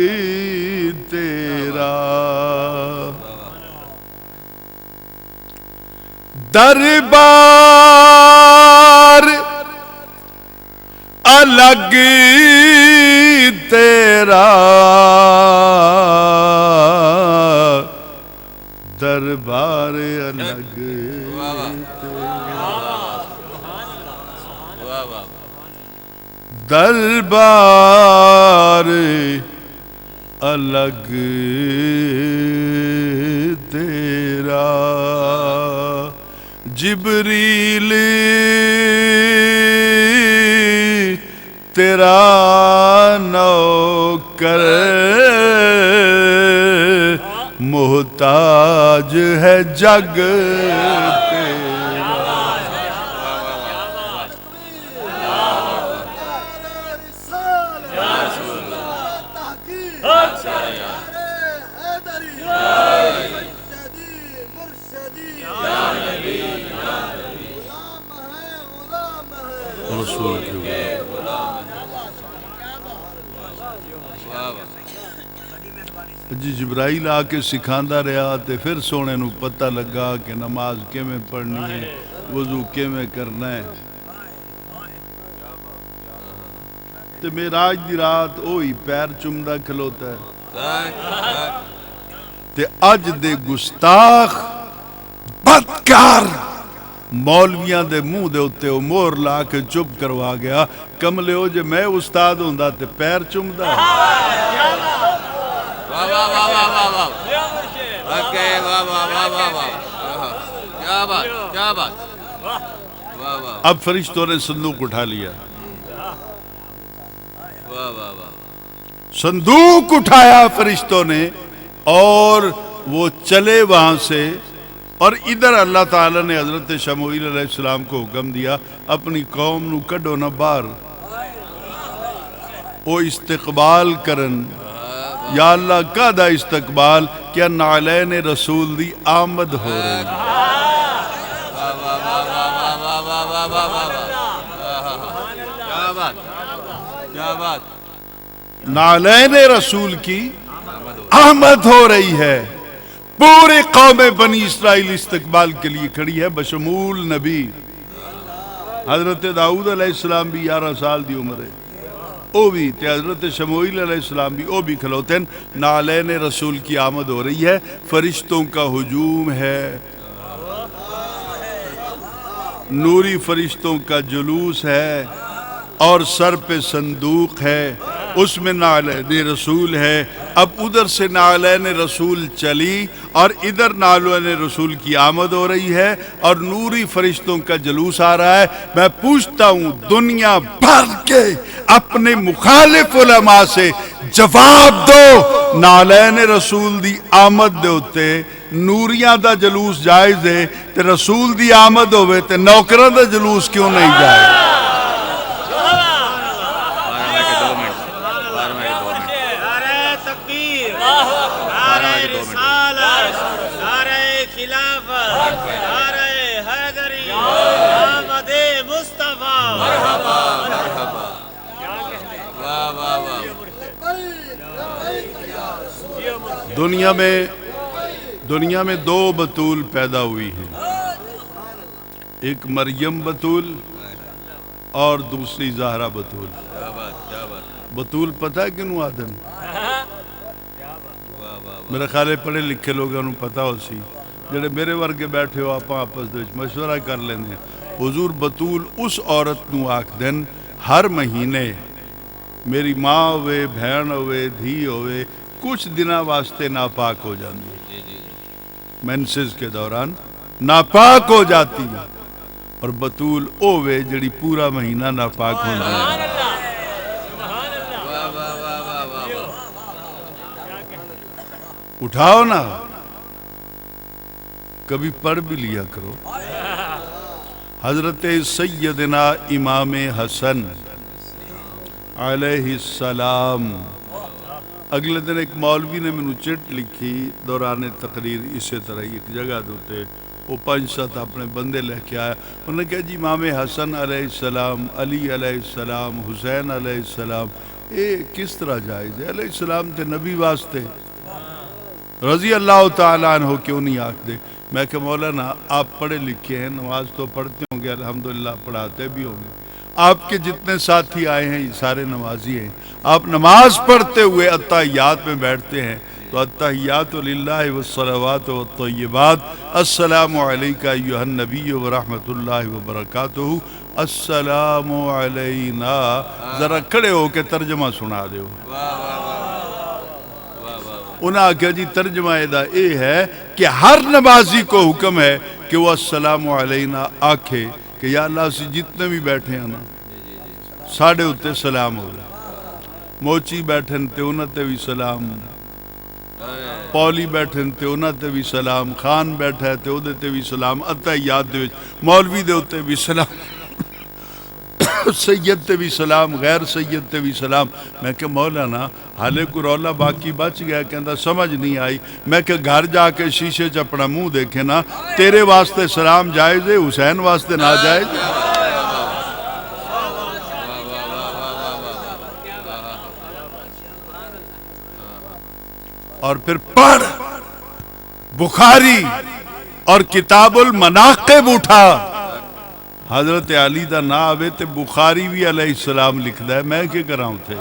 تیرا، دربار الگ تیرا، دربار الگ تیرا۔ دربار الگ تیرا جبریل تیرا نوکر محتاج ہے جگ رسول کے جی جبرائیل آ کے سکھاندا رہا تے پھر سونے نو پتہ لگا کہ نماز کیویں پڑھنی ہے، وضو کیویں کرنا ہے۔ تے معراج دی رات وہی پیر چومدا کھلوتا ہے تے اج دے گستاخ بدکار مولویاں دے منہ دے اتے او مور لا کے چپ کروا گیا، کملے ہو جے میں استاد ہوندا تے پیر چومدا۔ واہ واہ واہ واہ واہ واہ اوکے واہ واہ واہ واہ واہ کیا بات کیا بات واہ واہ اب فرشتوں نے صندوق اٹھا لیا، واہ واہ واہ صندوق اٹھایا فرشتوں نے اور وہ چلے وہاں سے، اور ادھر اللہ تعالیٰ نے حضرت شموئیل علیہ السلام کو حکم دیا اپنی قوم نو کڈو نہ باہر، او استقبال کرن۔ یا اللہ کا دا استقبال کیا نعلین رسول دی آمد ہو رہی ہے۔ کیا بات کیا بات نعلین رسول کی آمد ہو رہی ہے، پورے قوم بنی اسرائیل استقبال کے لیے کھڑی ہے بشمول نبی۔ حضرت داؤد علیہ السلام بھی 11 سال دی عمر ہے، او بھی تے حضرت شموئیل علیہ السلام بھی او بھی کھلوتے ہیں۔ نعلین رسول کی آمد ہو رہی ہے، فرشتوں کا ہجوم ہے، نوری فرشتوں کا جلوس ہے، اور سر پہ صندوق ہے، اس میں نعلین رسول ہے۔ اب ادھر سے نعلین رسول چلی اور ادھر نعلین رسول کی آمد ہو رہی ہے اور نوری فرشتوں کا جلوس آ رہا ہے۔ میں پوچھتا ہوں دنیا بھر کے اپنے مخالف علماء سے جواب دو، نعلین رسول دی آمد دے ہوتے نوریاں دا جلوس جائز ہے تے رسول دی آمد ہوئے تے نوکراں دا جلوس کیوں نہیں جائز؟ دنیا میں 2 بطول پیدا ہوئی ہیں، ایک مریم بطول اور دوسری زہرا بطول۔ بطول پتہ ہے کیوں آدم؟ میرے خیال ہے پڑھے لکھے لوگوں کو پتہ ہو سی، جڑے میرے ورگے بیٹھے ہو آپ آپس دے مشورہ کر لینے۔ حضور بطول اس عورت نو آکھ دن ہر مہینے میری ماں ہوئے بہن ہوئے دھی ہوئے کچھ دنہ واسطے ناپاک ہو جاتی ہے، مینسز کے دوران ناپاک ہو جاتی ہے، اور بطول اوے جڑی پورا مہینہ ناپاک ہو جاتی ہے۔ اٹھاؤ نا، کبھی پڑھ بھی لیا کرو۔ حضرت سیدنا امام حسن علیہ السلام، اگلے دن ایک مولوی نے میں چٹ لکھی دوران تقریر اسی طرح ایک جگہ دوتے، وہ 5-7 اپنے بندے لے کے آیا، انہوں نے کہا جی امام حسن علیہ السلام، علی علیہ السلام، حسین علیہ السلام، یہ کس طرح جائز ہے؟ علیہ السلام تے نبی واسطے، رضی اللہ تعالیٰ عنہ کیوں نہیں آکھ دے؟ میں کہ مولانا آپ پڑھے لکھے ہیں، نماز تو پڑھتے ہوں گے، الحمدللہ پڑھاتے بھی ہوں گے، آپ کے جتنے ساتھی آئے ہیں یہ سارے نمازی ہیں، آپ نماز پڑھتے ہوئے اتحیات میں بیٹھتے ہیں تو اتحیات للہ والصلوات والطیبات، السلام علیکہ ایہا النبی ورحمۃ اللہ وبرکاتہ، السلام علینا، ذرا کھڑے ہو کے ترجمہ سنا دیو۔ انہاں آکھیا جی ترجمہ دا اے ہے کہ ہر نمازی کو حکم ہے کہ وہ السلام علینا آکھے کہ یا اللہ سے جتنے بھی بیٹھے ہیں نا ساڑھے اتے سلام ہو رہا، موچی بیٹھن تے انہاں تے بھی سلام، پولی بیٹھن تے انہاں تے بھی سلام، خان بیٹھا ہے تے او دے تے بھی سلام، اتحیات دے وچ مولوی دے اتے بھی سلام، سید تے بھی سلام، غیر سید تے بھی سلام۔ میں کہ مولانا حالے کو رولا باقی بچ گیا، کہندا سمجھ نہیں آئی۔ میں کہ گھر جا کے شیشے چ اپنا منہ دیکھے نا، تیرے واسطے سلام جائز ہے، حسین واسطے ناجائز۔ اور پھر پڑھ بخاری اور کتاب المناقب اٹھا، حضرت علی دا نا آوے تے بخاری بھی علیہ السلام لکھ دا ہے، میں کیا کراؤں تھے۔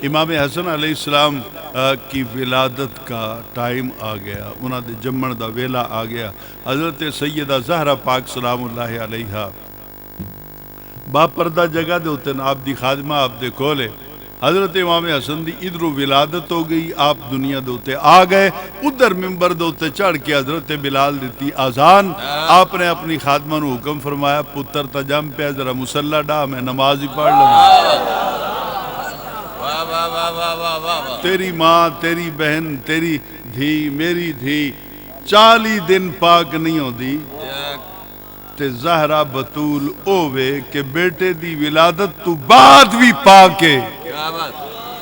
امام حسن علیہ السلام کی ولادت کا ٹائم آ گیا، انہاں دے جمن دا ویلا آ گیا۔ حضرت سیدہ زہرا پاک سلام اللہ علیہا با پردہ جگہ دے ہوتے نا، آپ دی خادمہ آپ دے کھولے، حضرت امام حسن دی ادھر ولادت ہو گئی، آپ دنیا دوتے آ گئے، ادھر ممبر دوتے چڑھ کے حضرت بلال دیتی آزان، آپ نے اپنی خادمہ نو حکم فرمایا پتر تا جم پہ ذرا مسلح ڈا، میں نماز ہی پڑھ لوں۔ تیری ماں، تیری بہن، تیری دھی، میری دھی 40 دن پاک نہیں ہوندی تے زہرا بطول اوے کہ بیٹے دی ولادت تو بعد بھی پاکے،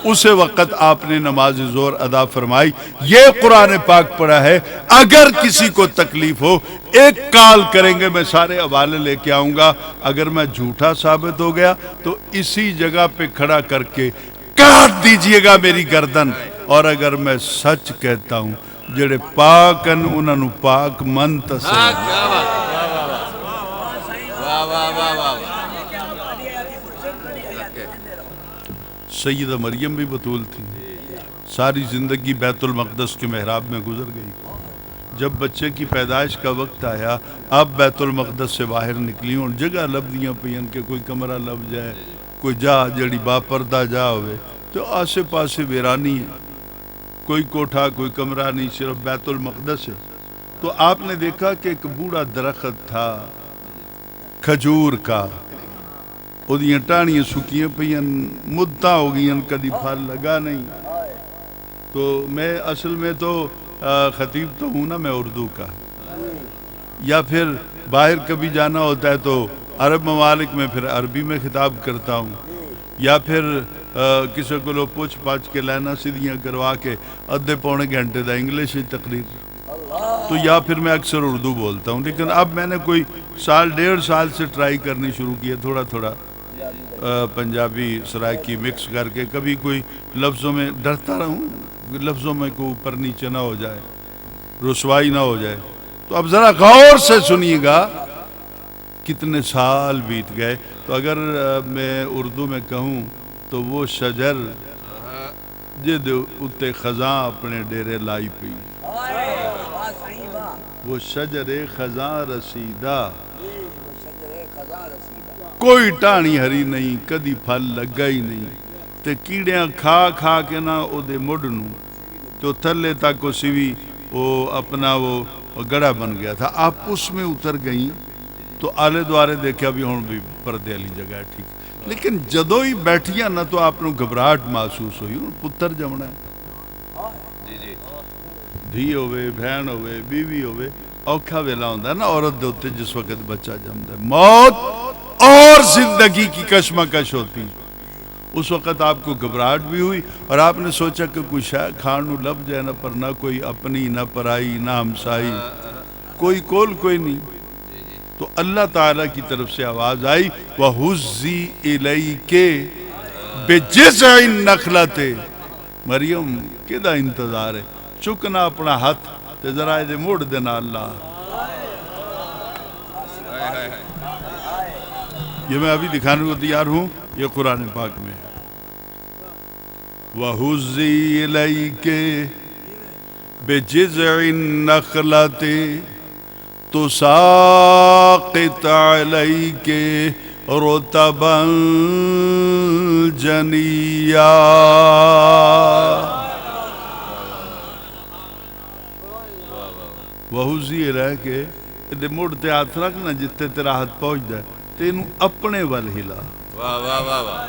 اسے وقت آپ نے نماز ظہر ادا فرمائی۔ یہ قرآن پاک پڑھا ہے، اگر کسی کو تکلیف ہو ایک کال کریں گے، میں سارے حوالے لے کے آؤں گا، اگر میں جھوٹا ثابت ہو گیا تو اسی جگہ پہ کھڑا کر کے کاٹ دیجئے گا میری گردن، اور اگر میں سچ کہتا ہوں جڑے پاکن انہاں نو پاک منتصر۔ سیدہ مریم بھی بطول تھی، ساری زندگی بیت المقدس کے محراب میں گزر گئی۔ جب بچے کی پیدائش کا وقت آیا، اب بیت المقدس سے باہر نکلی اور جگہ لب دیاں پئین کہ کوئی کمرہ لب جائے، کوئی جا جڑی با پردہ جا ہوئے، تو آسے پاسے ویرانی ہے، کوئی کوٹھا کوئی کمرہ نہیں، صرف بیت المقدس ہے۔ تو آپ نے دیکھا کہ ایک بوڑھا درخت تھا کھجور کا، وہ دیاں ٹانیاں سکیاں پئین، مدتاں ہو گئیں، کدی پھل لگا نہیں۔ تو میں اصل میں تو خطیب تو ہوں نا، میں اردو کا، یا پھر باہر کبھی جانا ہوتا ہے تو عرب ممالک میں پھر عربی میں خطاب کرتا ہوں، یا پھر کسی کو لو پوچھ پاچھ کے لینا سیدھیاں کروا کے ادھے پونے گھنٹے دا انگلش ہی تقریر، تو یا پھر میں اکثر اردو بولتا ہوں۔ لیکن اب میں نے کوئی سال 1.5 سال سے ٹرائی کرنی شروع کی ہے، تھوڑا تھوڑا پنجابی سرائکی مکس کر کے، کبھی کوئی لفظوں میں ڈرتا رہوں، لفظوں میں کوئی اوپر نیچے نہ ہو جائے، رسوائی نہ ہو جائے۔ تو اب ذرا غور سے سنیے گا، کتنے سال بیت گئے۔ تو اگر میں اردو میں کہوں تو وہ شجر جد اتے خزاں اپنے ڈیرے لائی پئی، وہ شجر خزاں رسیدہ، کوئی ٹانی ہری نہیں، کدی پھل لگا ہی نہیں، تے کیڑیاں کھا کھا کے نہ او دے مڈ نو تو تھلے تک وہ سیوی وہ اپنا وہ گڑا بن گیا تھا۔ آپ اس میں اتر گئیں تو آلے دوارے دیکھا بھی ہوں بھی پردے والی جگہ ہے، ٹھیک، لیکن جدوں ہی بیٹھیاں نہ تو آپ نو گھبراہٹ محسوس ہوئی، پتر جمنا ہے، دھی ہوئے، بہن ہوئے، بیوی ہوئے، اوکھا ویلا ہوندا ہے نا عورت دے اوتے جس وقت بچہ جمدا ہے، موت اور زندگی کی کشمکش ہوتی، اس وقت آپ کو گھبراہٹ بھی ہوئی، اور آپ نے سوچا کہ کوئی شے کھان نو لب جائے نہ، پر نہ کوئی اپنی، نہ پرائی، نہ ہمسائی، کوئی کول کوئی نہیں۔ تو اللہ تعالیٰ کی طرف سے آواز آئی وَحُزِّي إِلَيْكِ بِجِذْعِ النَّخْلَةِ، مریم کدا انتظار ہے، چکنا اپنا ہاتھ تے ذرا دے موڑ دینا اللہ۔ یہ میں ابھی دکھانے کو تیار ہوں، یہ قرآن پاک میں ہے، وَحُزِّي إِلَيْكِ بِجِذْعِ النَّخْلَةِ، تساقط علیک رطبا جنیا. وہزی رہ کے مڑ تے ہاتھ رکھنا جتے تیرا ہاتھ پہنچتا ہے تینوں اپنے ول ہلا. واہ واہ واہ واہ.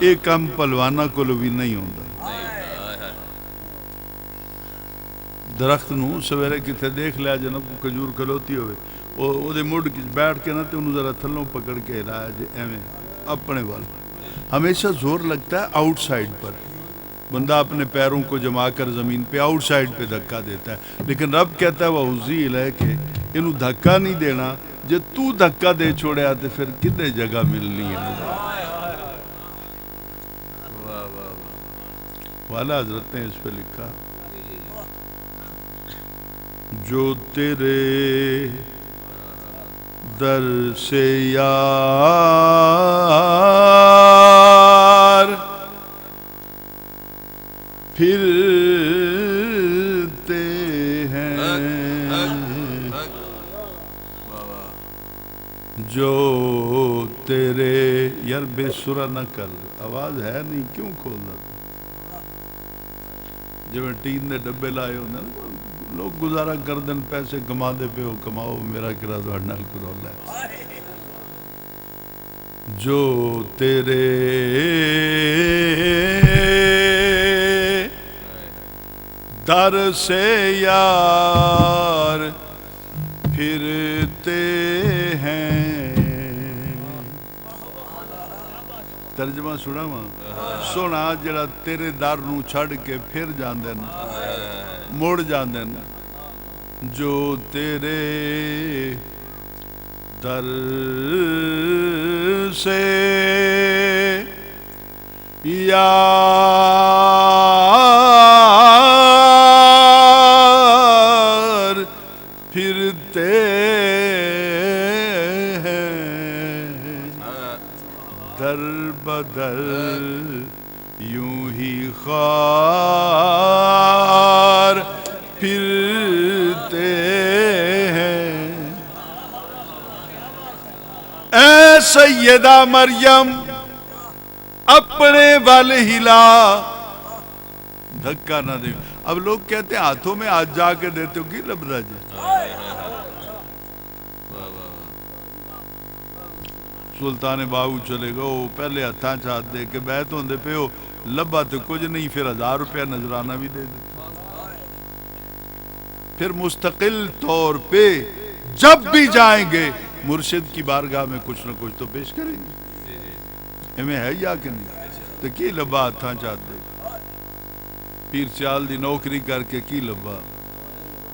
یہ کم پلوانا کو بھی نہیں ہوتا. درخت نو سویرے کتے دیکھ لیا جناب کو کھجور کھلوتی ہوئے او دے مڈ بیٹھ کے نا تے انہوں ذرا تھلوں پکڑ کے ہلایا جے ایویں اپنے وال. ہمیشہ زور لگتا ہے آؤٹ سائڈ پر. بندہ اپنے پیروں کو جما کر زمین پہ آؤٹ سائڈ پہ دھکا دیتا ہے, لیکن رب کہتا ہے وَأُوذِي إِلَيْكَ انہوں دھکا نہیں دینا. جے تو دھکا دے چھوڑیا تے پھر کدے جگہ ملنی ہے. والا حضرت نے اس پہ لکھا جو تیرے در سے یار پھرتے ہیں, جو تیرے یار بے سرا نہ کر, آواز ہے نہیں کیوں کھولنا. جب ٹین نے ڈبے لائے ہونے لوگ گزارا کر دن پیسے کما دے پہ ہو کماؤ, میرا کرا دوڑ نال کرولا ہے. جو تیرے در سے یار پھرتے ہیں. ترجمہ سنا ماں سونا جڑا تیرے در نو چھڑ کے پھر جاندن مڑ جاندن. جو تیرے در سے یار پھرتے در بدر یوں ہی خار پھرتے ہیں. اے سیدہ مریم اپنے ول ہلا, دھکا نہ دے. اب لوگ کہتے ہیں ہاتھوں میں ہاتھ جا کے دیتے ہو کی لبدا جی. سلطان باہو چلے گا وہ پہلے ہتھاں چاہت دے کے بیت ہوندے پہ ہو لبا تو کچھ نہیں, پھر 1000 روپیہ نذرانہ بھی دے دیتے. پھر مستقل طور پہ جب بھی جائیں گے مرشد کی بارگاہ میں کچھ نہ کچھ تو پیش کریں گے. ہمیں ہے یا کہ نہیں تو کی لبا ہتھاں چاہت دے. پیر سیال دی نوکری کر کے کی لبا,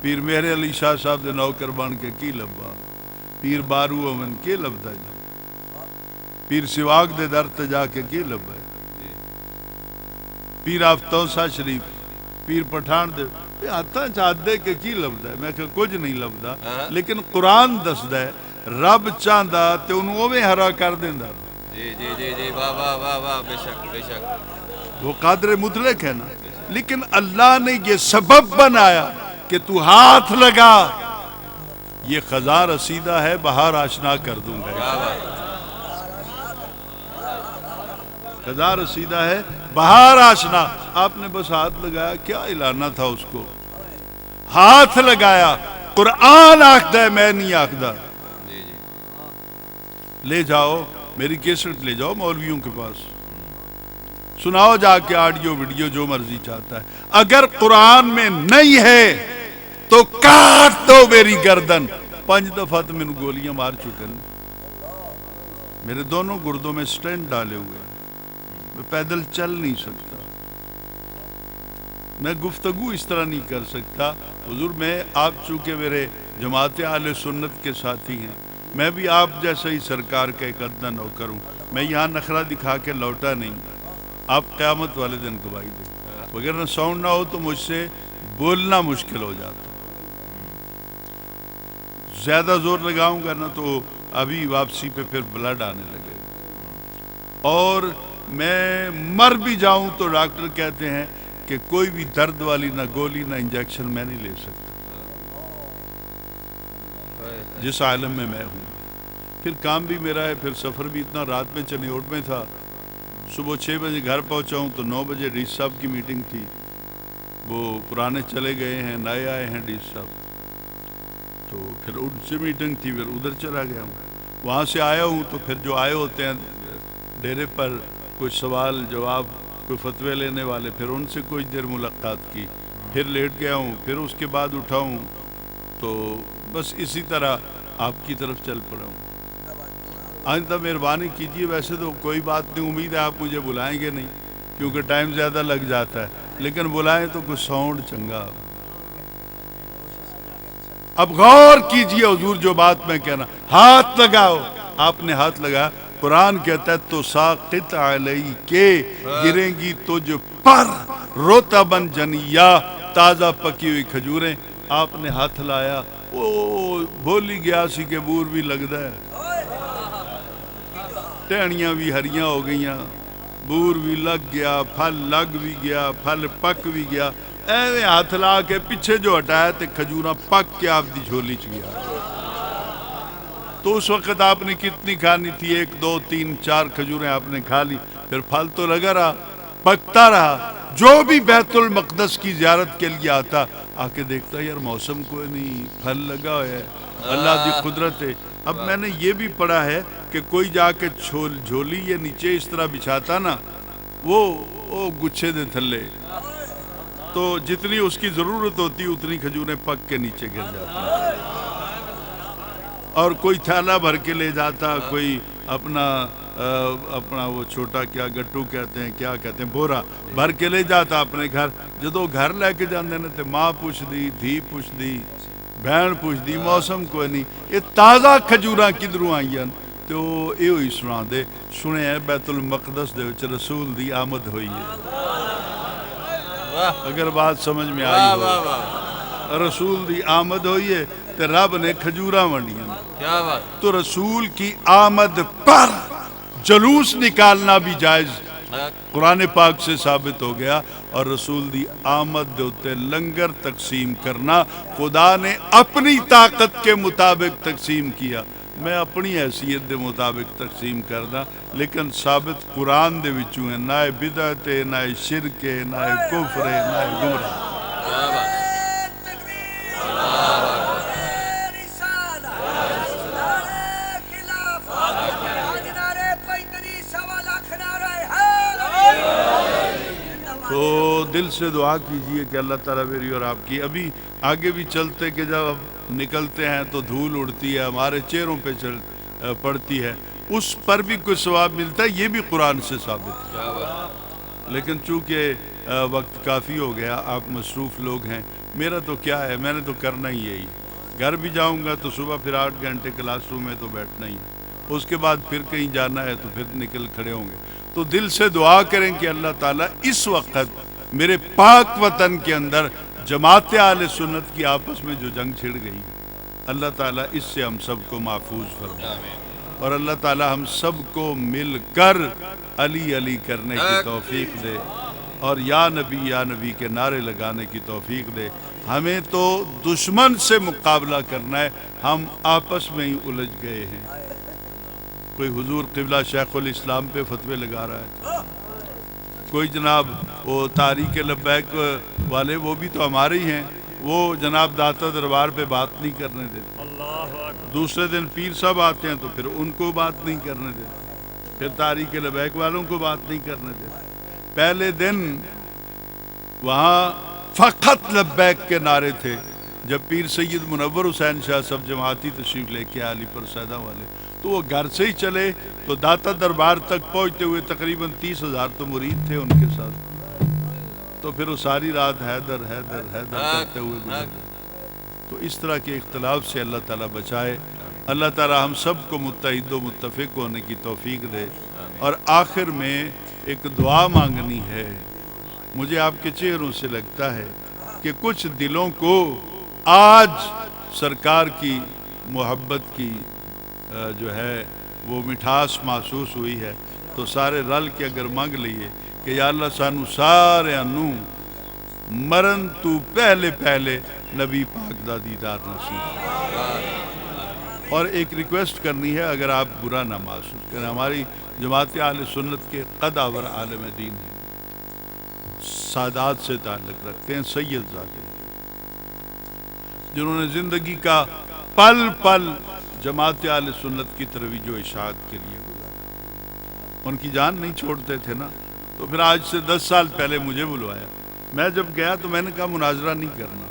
پیر مہر علی شاہ صاحب دے نوکر بن کے کی لبا, پیر بارو امن کی لبدا جی, پیر سواگ دے در تے جا کے کی لبا, پیر آفتوسا شریف پیر پٹھان دے ہاتھاں چاہت دے کے کی لبدا ہے. میں کہ کچھ نہیں لبدا, لیکن قرآن دسدا ہے رب چاہندا تے انہوں اوویں ہرا کر دیندا. جی جی جی جی واہ واہ واہ واہ, بے شک بے شک. وہ قادر مطلق ہے نا, لیکن اللہ نے یہ سبب بنایا کہ تو ہاتھ لگا, یہ خزاں رسیدہ ہے بہار آشنا کر دوں گا. خزاں رسیدہ ہے بہار آشنا. آپ نے بس ہاتھ لگایا, کیا اعلانہ تھا اس کو, ہاتھ لگایا. قرآن آخدا ہے میں نہیں آخدا. لے جاؤ میری کیسٹ لے جاؤ مولویوں کے پاس, سناؤ جا کے آڈیو ویڈیو جو مرضی چاہتا ہے. اگر قرآن میں نہیں ہے تو کاٹ دو میری گردن. 5 دفعہ تو میں نے گولیاں مار چکے ہیں, میرے دونوں گردوں میں سٹینڈ ڈالے ہوئے ہیں, میں پیدل چل نہیں سکتا, میں گفتگو اس طرح نہیں کر سکتا. حضور میں آپ چونکہ میرے جماعت اہل سنت کے ساتھی ہیں, میں بھی آپ جیسا ہی سرکار کا ایک ادنا نوکر ہوں. میں یہاں نخرہ دکھا کے لوٹا نہیں, آپ قیامت والے دن گواہی دیں. وغیرہ ساؤنڈ نہ ہو تو مجھ سے بولنا مشکل ہو جاتا. زیادہ زور لگاؤں گا نا تو ابھی واپسی پہ پھر بلڈ آنے لگے. اور میں مر بھی جاؤں تو ڈاکٹر کہتے ہیں کہ کوئی بھی درد والی نہ گولی نہ انجیکشن میں نہیں لے سکتا. جس عالم میں میں ہوں. پھر کام بھی میرا ہے، پھر سفر بھی اتنا، رات میں چنیوٹ میں تھا، صبح 6 بجے گھر پہنچا ہوں تو 9 بجے ڈی صاحب کی میٹنگ تھی. وہ پرانے چلے گئے ہیں، نئے آئے ہیں ڈی صاحب، تو پھر ان سے میٹنگ تھی، پھر ادھر چلا گیا ہوں. وہاں سے آیا ہوں تو پھر جو آئے ہوتے ہیں ڈیرے پر کچھ سوال جواب، کوئی فتوے لینے والے، پھر ان سے کچھ دیر ملاقات کی، پھر لیٹ گیا ہوں، پھر اس کے بعد اٹھا ہوں. تو بس اسی طرح آپ کی طرف چل پڑا ہوں. آئندہ مہربانی کیجیے. ویسے تو کوئی بات نہیں، امید ہے آپ مجھے بلائیں گے نہیں کیونکہ ٹائم زیادہ لگ جاتا ہے، لیکن بلائیں تو کچھ ساؤنڈ چنگا. اب غور کیجیے حضور جو بات میں کہنا، ہاتھ لگاؤ. آپ نے ہاتھ لگایا. قرآن کہتا ہے تو ساقط علیہ کے گریں گی تجھ پر رطباً جنیا، تازہ پکی ہوئی کھجوریں. آپ نے ہاتھ لایا، او بولی گیا سی کہ بور بھی لگتا ہے، ٹہنیاں بھی ہریاں ہو گئیاں، بور بھی لگ گیا، پھل لگ بھی گیا، پھل پک بھی گیا. ایویں ہاتھ لا کے پیچھے جو ہٹایا تے کھجوراں پک کے آپ دی جھولی چ گیا. تو اس وقت آپ نے کتنی کھانی تھی؟ 1 2 3 4 کھجوریں آپ نے کھا لی. پھر پھل تو لگا رہا، پکتا رہا. جو بھی بیت المقدس کی زیارت کے لیے آتا آ کے دیکھتا یار موسم کوئی نہیں، پھل لگا ہوا ہے، اللہ کی قدرت ہے. اب میں نے یہ بھی پڑھا ہے کہ کوئی جا کے جھولی یہ نیچے اس طرح بچھاتا نا، وہ گچھے دے تھلے، تو جتنی اس کی ضرورت ہوتی اتنی کھجوریں پک کے نیچے گر جاتی. اور کوئی تھیلا بھر کے لے جاتا، کوئی اپنا وہ چھوٹا کیا گٹو کہتے ہیں، کیا کہتے ہیں، بورا بھر کے لے جاتا اپنے گھر. جدو گھر لے کے جاندے نے تے ماں پوچھ دی، دھی پوچھ دی، بہن پوچھ دی، موسم کوئی نہیں، یہ تازہ کھجوراں کدھروں آئیاں. تو یہ ہوئی سنا دے سنے ہے بیت المقدس دے وچ رسول دی آمد ہوئی ہے. اگر بات سمجھ میں آئی ہو، رسول دی آمد ہوئی ہے تے رب نے کھجوراں ونڈیاں. کیا بات. تو رسول کی آمد پر جلوس نکالنا بھی جائز قرآن پاک سے ثابت ہو گیا. اور رسول دی آمد دے اتے لنگر تقسیم کرنا خدا نے اپنی طاقت کے مطابق تقسیم کیا. میں اپنی حیثیت دے مطابق تقسیم کرنا، لیکن ثابت قرآن دے وچوں ہے، نہ بدعت ہے، نہ شرک ہے، نہ کفر ہے، نہ گمراہ. کیا بات. تو دل سے دعا کیجئے کہ اللہ تعالیٰ میری اور آپ کی. ابھی آگے بھی چلتے کہ جب ہم نکلتے ہیں تو دھول اڑتی ہے، ہمارے چہروں پہ پڑتی ہے، اس پر بھی کوئی ثواب ملتا ہے، یہ بھی قرآن سے ثابت ہے. لیکن چونکہ وقت کافی ہو گیا، آپ مصروف لوگ ہیں، میرا تو کیا ہے، میں نے تو کرنا ہی یہی. گھر بھی جاؤں گا تو صبح پھر 8 گھنٹے کلاس روم میں تو بیٹھنا ہی ہے، اس کے بعد پھر کہیں جانا ہے تو پھر نکل کھڑے ہوں گے. تو دل سے دعا کریں کہ اللہ تعالیٰ اس وقت میرے پاک وطن کے اندر جماعت اہل سنت کی آپس میں جو جنگ چھڑ گئی، اللہ تعالیٰ اس سے ہم سب کو محفوظ فرمائے، اور اللہ تعالیٰ ہم سب کو مل کر علی علی کرنے کی توفیق دے، اور یا نبی کے نعرے لگانے کی توفیق دے. ہمیں تو دشمن سے مقابلہ کرنا ہے، ہم آپس میں ہی الجھ گئے ہیں. کوئی حضور قبلہ شیخ الاسلام پہ فتوے لگا رہا ہے، کوئی جناب وہ تحریک لبیک والے، وہ بھی تو ہمارے ہی ہیں، وہ جناب داتا دربار پہ بات نہیں کرنے دیتے. دوسرے دن پیر صاحب آتے ہیں تو پھر ان کو بات نہیں کرنے دیتے، پھر تحریک لبیک والوں کو بات نہیں کرنے دیتے. پہلے دن وہاں فقط لبیک کے نعرے تھے. جب پیر سید منور حسین شاہ صاحب جماعتی تشریف لے کے علی پر سیدہ والے، تو وہ گھر سے ہی چلے تو داتا دربار تک پہنچتے ہوئے تقریباً 30,000 تو مرید تھے ان کے ساتھ. تو پھر وہ ساری رات حیدر حیدر حیدر کرتے ہوئے گزرے. تو اس طرح کے اختلاف سے اللہ تعالیٰ بچائے. اللہ تعالیٰ ہم سب کو متحد و متفق ہونے کی توفیق دے. اور آخر میں ایک دعا مانگنی ہے. مجھے آپ کے چہروں سے لگتا ہے کہ کچھ دلوں کو آج سرکار کی محبت کی جو ہے وہ مٹھاس محسوس ہوئی ہے. تو سارے رل کے اگر مانگ لئیے کہ یا اللہ سانو سارے انو مرن تو پہلے نبی پاک دا دیدار نصیب. اور ایک ریکویسٹ کرنی ہے، اگر آپ برا نہ محسوس کریں، ہماری جماعت اہل سنت کے قد آور عالم دین ہیں، سادات سے تعلق رکھتے ہیں، سید زادے جنہوں نے زندگی کا پل پل جماعت اہل سنت کی ترویج و اشاعت کے لیے گزارا، ان کی جان نہیں چھوڑتے تھے نا، تو پھر آج سے 10 سال پہلے مجھے بلوایا، میں جب گیا تو میں نے کہا مناظرہ نہیں کرنا،